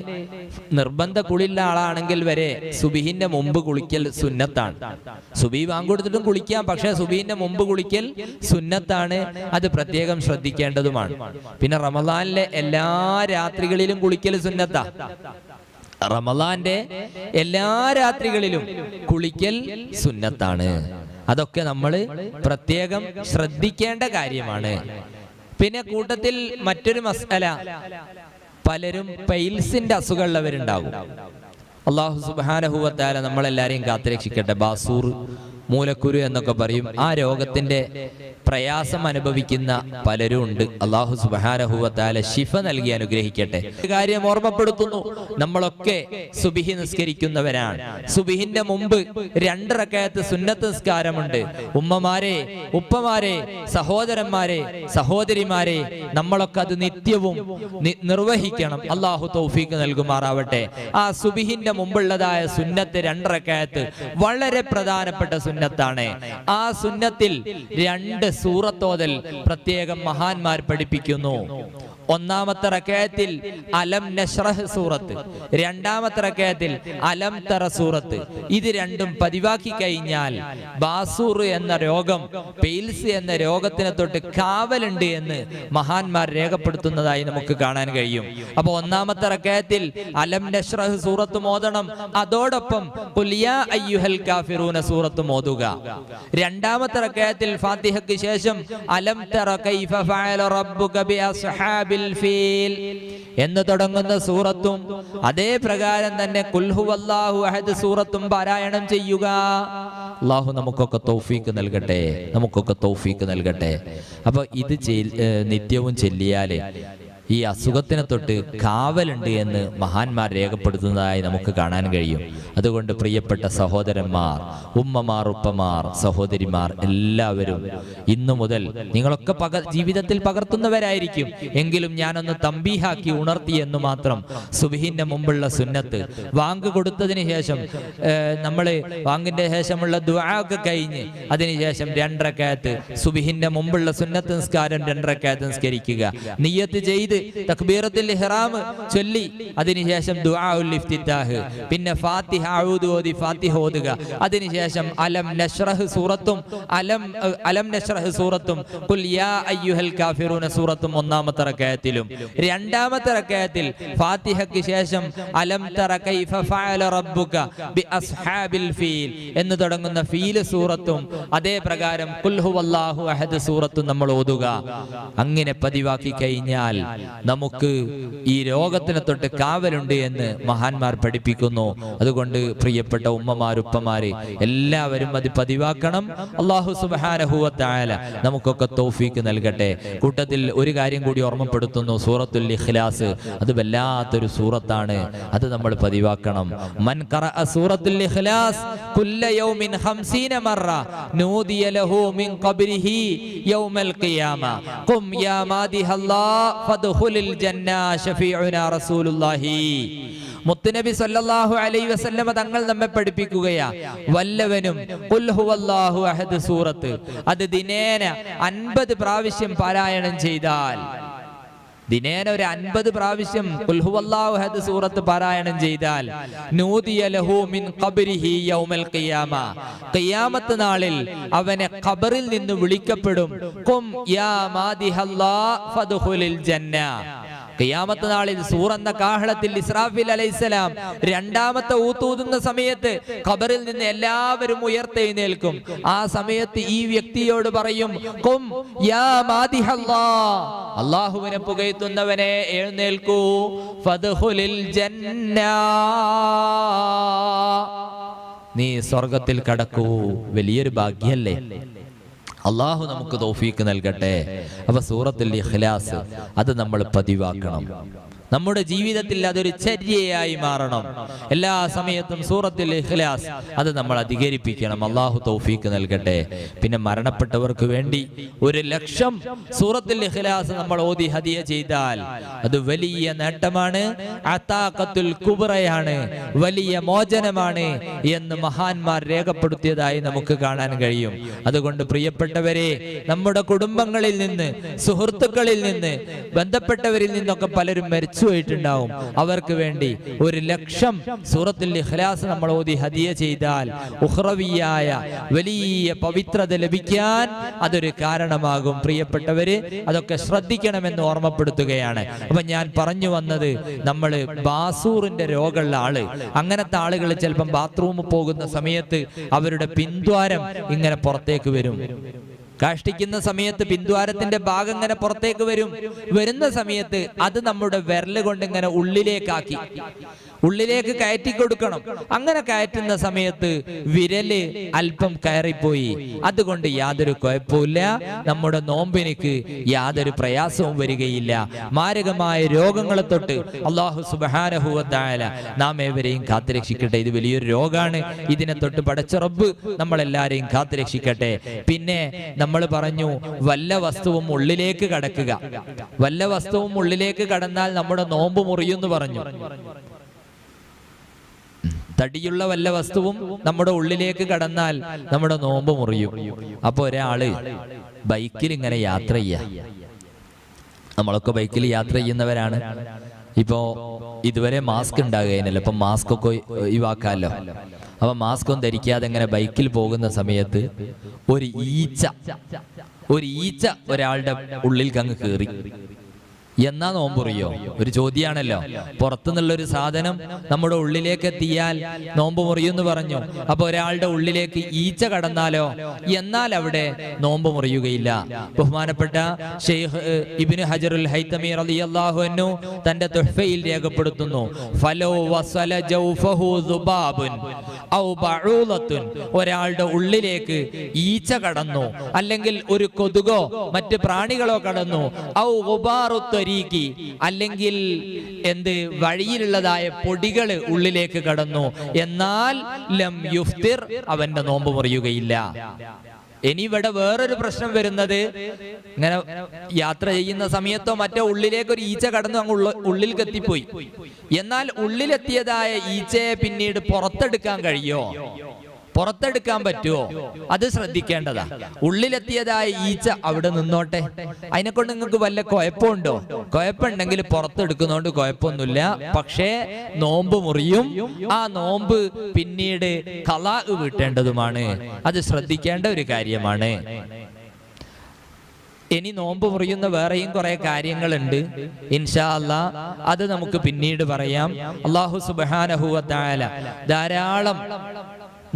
നിർബന്ധ കുളിയുള്ള ആളാണെങ്കിൽ വരെ സുബിഹിന്റെ മുമ്പ് കുളിക്കൽ സുന്നത്താണ്. സുബി വാങ്ങിക്കൊടുത്തിട്ടും കുളിക്കാം, പക്ഷെ സുബിഹിന്റെ മുമ്പ് കുളിക്കൽ സുന്നത്താണ്. അത് പ്രത്യേകം ശ്രദ്ധിക്കേണ്ടതുമാണ്. പിന്നെ റമദാനിലെ എല്ലാ രാത്രികളിലും കുളിക്കൽ സുന്നത്താ. റമദാന്റെ എല്ലാ രാത്രികളിലും കുളിക്കൽ സുന്നത്താണ്. അതൊക്കെ നമ്മൾ പ്രത്യേകം ശ്രദ്ധിക്കേണ്ട കാര്യമാണ്. പിന്നെ കൂട്ടത്തിൽ മറ്റൊരു മസ്അല, പലരും പൈൽസിന്റെ അസുഖമുള്ളവരുണ്ടാകും. അല്ലാഹു സുബ്ഹാനഹു വ തആല നമ്മളെല്ലാരെയും കാത്തുരക്ഷിക്കട്ടെ. ബാസൂർ, മൂലക്കുരു എന്നൊക്കെ പറയും. ആ രോഗത്തിന്റെ പ്രയാസം അനുഭവിക്കുന്ന പലരും ഉണ്ട്. അല്ലാഹു സുബ്ഹാനഹു വ തആല ശിഫ നൽകി അനുഗ്രഹിക്കട്ടെ. കാര്യം ഓർമ്മപ്പെടുത്തുന്നു, നമ്മളൊക്കെ സുബിഹി നിസ്കരിക്കുന്നവരാണ്. സുബിഹിന്റെ മുമ്പ് 2 റക്അത്ത് സുന്നത്ത് നിസ്കാരമുണ്ട്. ഉമ്മമാരെ, ഉപ്പമാരെ, സഹോദരന്മാരെ, സഹോദരിമാരെ, നമ്മളൊക്കെ അത് നിത്യവും നിർവഹിക്കണം. അല്ലാഹു തൗഫീഖ് നൽകുമാറാവട്ടെ. ആ സുബിഹിന്റെ മുമ്പുള്ളതായ സുന്നത്ത് 2 റക്അത്ത് വളരെ പ്രധാനപ്പെട്ട സുന്നത്താണ്. ആ സുന്നത്തിൽ 2 സൂറത്തോതൽ പ്രത്യേകം മഹാന്മാർ പഠിപ്പിക്കുന്നു. ഒന്നാമത്തെ റക്അത്തിൽ അലം നശ്റഹ് സൂറത്ത്, രണ്ടാമത്തെ റക്അത്തിൽ അലം തറ സൂറത്ത്. ഇത് രണ്ടും പതിവാക്കി കഴിഞ്ഞാൽ ബാസൂർ എന്ന രോഗം, പെയിൽസ് എന്ന രോഗത്തിനെ തൊട്ട് കാവലുണ്ട് എന്ന് മഹാന്മാർ രേഖപ്പെടുത്തുന്നതായി നമുക്ക് കാണാൻ കഴിയും. അപ്പൊ ഒന്നാമത്തെ റക്അത്തിൽ അലം നശ്റഹ് സൂറത്ത് മോദണം, അതോടൊപ്പം ഖുൽ യാ അയ്യുഹൽ കാഫിറൂന സൂറത്ത് മോദുക. രണ്ടാമത്തെ റക്അത്തിൽ ഫാത്തിഹയ്ക്ക് ശേഷം അലം തറ കൈഫ ഫഅല റബ്ബുക ബി അസ്ഹാബിൽ ഫീൽ എന്ന് തുടങ്ങുന്ന സൂറത്തും, അതേ പ്രകാരം തന്നെ ഖുൽ ഹുവല്ലാഹു അഹദ് സൂറത്തും പാരായണം ചെയ്യുക. അല്ലാഹു നമുക്കൊക്കെ തൗഫീഖ് നൽകട്ടെ, നമുക്കൊക്കെ തൗഫീഖ് നൽകട്ടെ. അപ്പൊ ഇത് നിത്യവും ചൊല്ലിയാല് ഈ അസുഖത്തിനെ തൊട്ട് കാവലുണ്ട് എന്ന് മഹാന്മാർ രേഖപ്പെടുത്തുന്നതായി നമുക്ക് കാണാൻ കഴിയും. അതുകൊണ്ട് പ്രിയപ്പെട്ട സഹോദരന്മാർ, ഉമ്മമാർ, ഉപ്പമാർ, സഹോദരിമാർ എല്ലാവരും ഇന്നു മുതൽ നിങ്ങളൊക്കെ ജീവിതത്തിൽ പകർത്തുന്നവരായിരിക്കും. എങ്കിലും ഞാനൊന്ന് തമ്പീഹാക്കി ഉണർത്തി എന്ന് മാത്രം. സുബ്ഹിന്റെ മുമ്പുള്ള സുന്നത്ത്, വാങ്ക് കൊടുത്തതിന് ശേഷം നമ്മൾ വാങ്കിന്റെ ശേഷമുള്ള ദുആ ഒക്കെ കഴിഞ്ഞ് അതിനുശേഷം 2 റക്അത്ത് സുബ്ഹിന്റെ മുമ്പുള്ള സുന്നത്ത് നിസ്കാരം 2 റക്അത്ത് നിസ്കരിക്കുക. നിയ്യത്ത് ചെയ്ത് തക്ബീറത്തുൽ ഇഹ്റാം ചൊല്ലി അതിനുശേഷം ദുആഉൽ ഇഫ്തിതാഹ്, പിന്നെ ഫാത്തിഹ അഊദു ഓതി ഫാത്തിഹ ഓതുക. അതിനുശേഷം അലം നശ്റഹ് സൂറത്തും അലം നശ്റഹ് സൂറത്തും ഖുൽ യാ അയ്യുഹൽ കാഫിറൂന സൂറത്തും 1-ാമത്തെ റക്അത്തിലും, 2-ാമത്തെ റക്അത്തിൽ ഫാത്തിഹയ്ക്ക് ശേഷം അലം തറ കൈഫ ഫഅല റബ്ബുക ബി അസ്ഹാബിൽ ഫീൽ എന്ന് തുടങ്ങുന്ന ഫീൽ സൂറത്തും അതേ പ്രകാരം ഖുൽ ഹുവല്ലാഹു അഹദ് സൂറത്തും നമ്മൾ ഓതുക. അങ്ങനെ പതിവാക്കി കഴിഞ്ഞാൽ നമുക്ക് ഈ രോഗത്തിനെ തൊട്ട് കാവലുണ്ട് എന്ന് മഹാന്മാർ പഠിപ്പിക്കുന്നു. അതുകൊണ്ട് പ്രിയപ്പെട്ട ഉമ്മമാർ, ഉപ്പമാര് എല്ലാവരും അത് പതിവാക്കണം. അല്ലാഹു സുബ്ഹാനഹു വ തആല നമുക്കൊക്കെ തൗഫീക്ക് നൽകട്ടെ. കൂട്ടത്തിൽ ഒരു കാര്യം കൂടി ഓർമ്മപ്പെടുത്തുന്നു, സൂറത്തുൽ ഇഖ്ലാസ്. അത് വല്ലാത്തൊരു സൂറത്താണ്, അത് നമ്മൾ പതിവാക്കണം. മൻ ഖറഅ സൂറത്തുൽ ഇഖ്ലാസ് കുല്ല യൗമിൻ 50 മറ നൂദിയ ലഹു മിൻ ഖബ്രിഹി യൗമൽ ഖിയാമ ഖും യാ മാദിഹല്ലാഹ് ഫദ്ഖുലിൽ ജന്ന ശഫീഉനാ റസൂലുള്ളാഹി. മുത്തുനബി സല്ലല്ലാഹു അലൈഹി വസല്ലമ തങ്ങൾ നമ്മെ പഠിപ്പിക്കുകയാ, വല്ലവനും ഖുൽ ഹുവല്ലാഹു അഹദ് സൂറത്ത് അത് ദിനേന 50 പ്രാവശ്യം പാരായണം ചെയ്താൽ, ദിനേന ഒരു 50 പ്രാവശ്യം ഖുൽ ഹുവല്ലാഹു അഹദ് സൂറത്ത് പാരായണം ചെയ്താൽ നൂദിയ ലഹു മിൻ ഖബ്രിഹി യൗമൽ ഖിയാമ, ഖിയാമത്ത് നാളിൽ അവനെ ഖബറിൽ നിന്ന് വിളിക്കപ്പെടും. ഖും യാ മാദിഹല്ലാഹ് ഫദ്ഖുലിൽ ജന്ന. ഖിയാമത്ത് നാളിൽ സൂറന്ന കാഹളത്തിൽ ഇസ്രാഫീൽ അലൈഹിസ്സലാം 2-ാമത്തെ ഊത്തൂതുന്ന സമയത്ത് ഖബറിൽ നിന്ന് എല്ലാവരും ഉയർത്തെഴുന്നേൽക്കും. ആ സമയത്ത് ഈ വ്യക്തിയോട് പറയും, ഖും യാ മാദിഹല്ലാഹ്, അല്ലാഹുവിനെ പുകഴ്ത്തുന്നവനെ എഴുന്നേൽക്കൂ, ഫദ്ഖുലിൽ ജന്ന, നീ സ്വർഗ്ഗത്തിൽ കടക്കൂ. വലിയൊരു ഭാഗ്യല്ലേ? അള്ളാഹു നമുക്ക് തൗഫീക്ക് നൽകട്ടെ. അപ്പൊ സൂറത്തുൽ ഇഖ്ലാസ് അത് നമ്മൾ പതിവാക്കണം. നമ്മുടെ ജീവിതത്തിൽ അതൊരു ചര്യയായി മാറണം. എല്ലാ സമയത്തും സൂറത്തുൽ ഇഖ്ലാസ് അത് നമ്മൾ അധികരിപ്പിക്കണം. അള്ളാഹു തൗഫീക്ക് നൽകട്ടെ. പിന്നെ മരണപ്പെട്ടവർക്ക് വേണ്ടി 1,00,000 സൂറത്തുൽ ഇഖ്ലാസ് നമ്മൾ ഓതി ഹദിയ ചെയ്താൽ അത് വലിയ നേട്ടമാണ്, അതാഖത്തുൽ കുബ്രയാണ്, വലിയ മോചനമാണ് എന്ന് മഹാന്മാർ രേഖപ്പെടുത്തിയതായി നമുക്ക് കാണാൻ കഴിയും. അതുകൊണ്ട് പ്രിയപ്പെട്ടവരെ, നമ്മുടെ കുടുംബങ്ങളിൽ നിന്ന്, സുഹൃത്തുക്കളിൽ നിന്ന്, ബന്ധപ്പെട്ടവരിൽ നിന്നൊക്കെ പലരും മരിച്ചുപോയിട്ടുണ്ടാവും. അവർക്ക് വേണ്ടി 1,00,000 സൂറത്തുൽ ഇഖ്ലാസ് നമ്മൾ ഓതി ഹദിയ ചെയ്താൽ ഉഖ്റവിയായ വലിയ പവിത്രത ലഭിക്കാൻ അതൊരു കാരണമാകും. പ്രിയപ്പെട്ടവര്, അതൊക്കെ ശ്രദ്ധിക്കണമെന്ന് ഓർമ്മപ്പെടുത്തുകയാണ്. അപ്പൊ ഞാൻ പറഞ്ഞു വന്നത്, നമ്മൾ ബാസൂറിന്റെ രോഗമുള്ള ആള്, അങ്ങനത്തെ ആളുകൾ ചിലപ്പം ബാത്റൂമിൽ പോകുന്ന സമയത്ത് അവരുടെ പിന്ദ്വാരം ഇങ്ങനെ പുറത്തേക്ക് വരും. കാഷ്ടിക്കുന്ന സമയത്ത് പിന്ദ്വാരത്തിന്റെ ഭാഗം ഇങ്ങനെ പുറത്തേക്ക് വരുന്ന സമയത്ത് അത് നമ്മുടെ വിരല് കൊണ്ട് ഇങ്ങനെ ഉള്ളിലേക്ക് കയറ്റി കൊടുക്കണം. അങ്ങനെ കയറ്റുന്ന സമയത്ത് വിരല് അല്പം കയറിപ്പോയി, അതുകൊണ്ട് യാതൊരു കുഴപ്പമില്ല, നമ്മുടെ നോമ്പിനിക്ക് യാതൊരു പ്രയാസവും വരികയില്ല. മാരകമായ രോഗങ്ങളെ തൊട്ട് അല്ലാഹു സുബ്ഹാനഹു വ തആല നാം ഏവരെയും കാത്തുരക്ഷിക്കട്ടെ. ഇത് വലിയൊരു രോഗമാണ്. ഇതിനെ തൊട്ട് പടച്ച റബ്ബ് നമ്മളെല്ലാരെയും കാത്തുരക്ഷിക്കട്ടെ. പിന്നെ നമ്മൾ പറഞ്ഞു, വല്ല വസ്തുവും ഉള്ളിലേക്ക് കടക്കുക. വല്ല വസ്തുവും ഉള്ളിലേക്ക് കടന്നാൽ നമ്മുടെ നോമ്പ് മുറിയുമെന്ന് പറഞ്ഞു. തടിയുള്ള വല്ല വസ്തുവും നമ്മുടെ ഉള്ളിലേക്ക് കടന്നാൽ നമ്മുടെ നോമ്പ് മുറിയും. അപ്പൊ ഒരാള് ബൈക്കിൽ ഇങ്ങനെ യാത്ര ചെയ്യാ, നമ്മളൊക്കെ ബൈക്കിൽ യാത്ര ചെയ്യുന്നവരാണ്. ഇപ്പോ ഇതുവരെ മാസ്ക് ഉണ്ടാകുകയില്ല, ഇപ്പൊ മാസ്ക് ഒക്കെ ഒഴിവാക്കാമല്ലോ. അപ്പൊ മാസ്ക് ഒന്നും ധരിക്കാതെ ഇങ്ങനെ ബൈക്കിൽ പോകുന്ന സമയത്ത് ഒരു ഈച്ച ഒരാളുടെ ഉള്ളിൽ അങ്ങ് കയറി. എന്നാ നോമ്പുറിയോ? ഒരു ചോദ്യമാണല്ലോ. പുറത്തുനിന്നുള്ളൊരു സാധനം നമ്മുടെ ഉള്ളിലേക്ക് എത്തിയാൽ നോമ്പ് മുറിയുമെന്ന് പറഞ്ഞു. അപ്പൊ ഒരാളുടെ ഉള്ളിലേക്ക് ഈച്ച കടന്നാലോ? എന്നാൽ അവിടെ നോമ്പ് മുറിയുകയില്ല. ബഹുമാനപ്പെട്ട ഷെയ്ഖ് ഇബ്നു ഹജറുൽ ഹൈതമി റളിയല്ലാഹു അൻഹു തന്റെ തുഹ്ഫയിൽ രേഖപ്പെടുത്തുന്നു, ഫലോ വസല ജൗഫഹു ദുബാബുൻ ഔ ബഊലത്തുൻ, ഒരാളുടെ ഉള്ളിലേക്ക് ഈച്ച കടന്നു, അല്ലെങ്കിൽ ഒരു കൊതുകോ മറ്റ് പ്രാണികളോ കടന്നു, ഔ ഗുബാറുത്ത് ത്വരീഖി, അല്ലെങ്കിൽ എന്ത് വഴിയിലുള്ളതായ പൊടികൾ ഉള്ളിലേക്ക് കടന്നു, എന്നാൽ ലം യുഫ്തിർ, അവന്റെ നോമ്പ് മുറിയുകയില്ല. ഇനി ഇവിടെ വേറൊരു പ്രശ്നം വരുന്നത്, ഇങ്ങനെ യാത്ര ചെയ്യുന്ന സമയത്തോ മറ്റോ ഉള്ളിലേക്ക് ഒരു ഈച്ച കടന്നു അങ്ങ് ഉള്ളിൽ എത്തിപ്പോയി. എന്നാൽ ഉള്ളിലെത്തിയതായ ഈച്ചയെ പിന്നീട് പുറത്തെടുക്കാൻ കഴിയോ? പുറത്തെടുക്കാൻ പറ്റുമോ? അത് ശ്രദ്ധിക്കേണ്ടതാ. ഉള്ളിലെത്തിയതായ ഈച്ച അവിടെ നിന്നോട്ടെ, അതിനെക്കൊണ്ട് നിങ്ങൾക്ക് വല്ല കുഴപ്പമുണ്ടോ? കുഴപ്പമുണ്ടെങ്കിൽ പുറത്തെടുക്കുന്നതുകൊണ്ട് കുഴപ്പമൊന്നുമില്ല. പക്ഷേ നോമ്പ് മുറിയും. ആ നോമ്പ് പിന്നീട് ഖളാ വീട്ടേണ്ടതുമാണ്. അത് ശ്രദ്ധിക്കേണ്ട ഒരു കാര്യമാണ്. ഇനി നോമ്പ് മുറിയുന്ന വേറെയും കുറെ കാര്യങ്ങളുണ്ട്. ഇൻഷാ അല്ലാഹ് അത് നമുക്ക് പിന്നീട് പറയാം. അല്ലാഹു സുബ്ഹാനഹു വ തആല ധാരാളം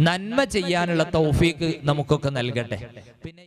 നന്മ ചെയ്യാനുള്ള തൗഫീഖ് നമുക്കൊക്കെ നൽകട്ടെ. പിന്നെ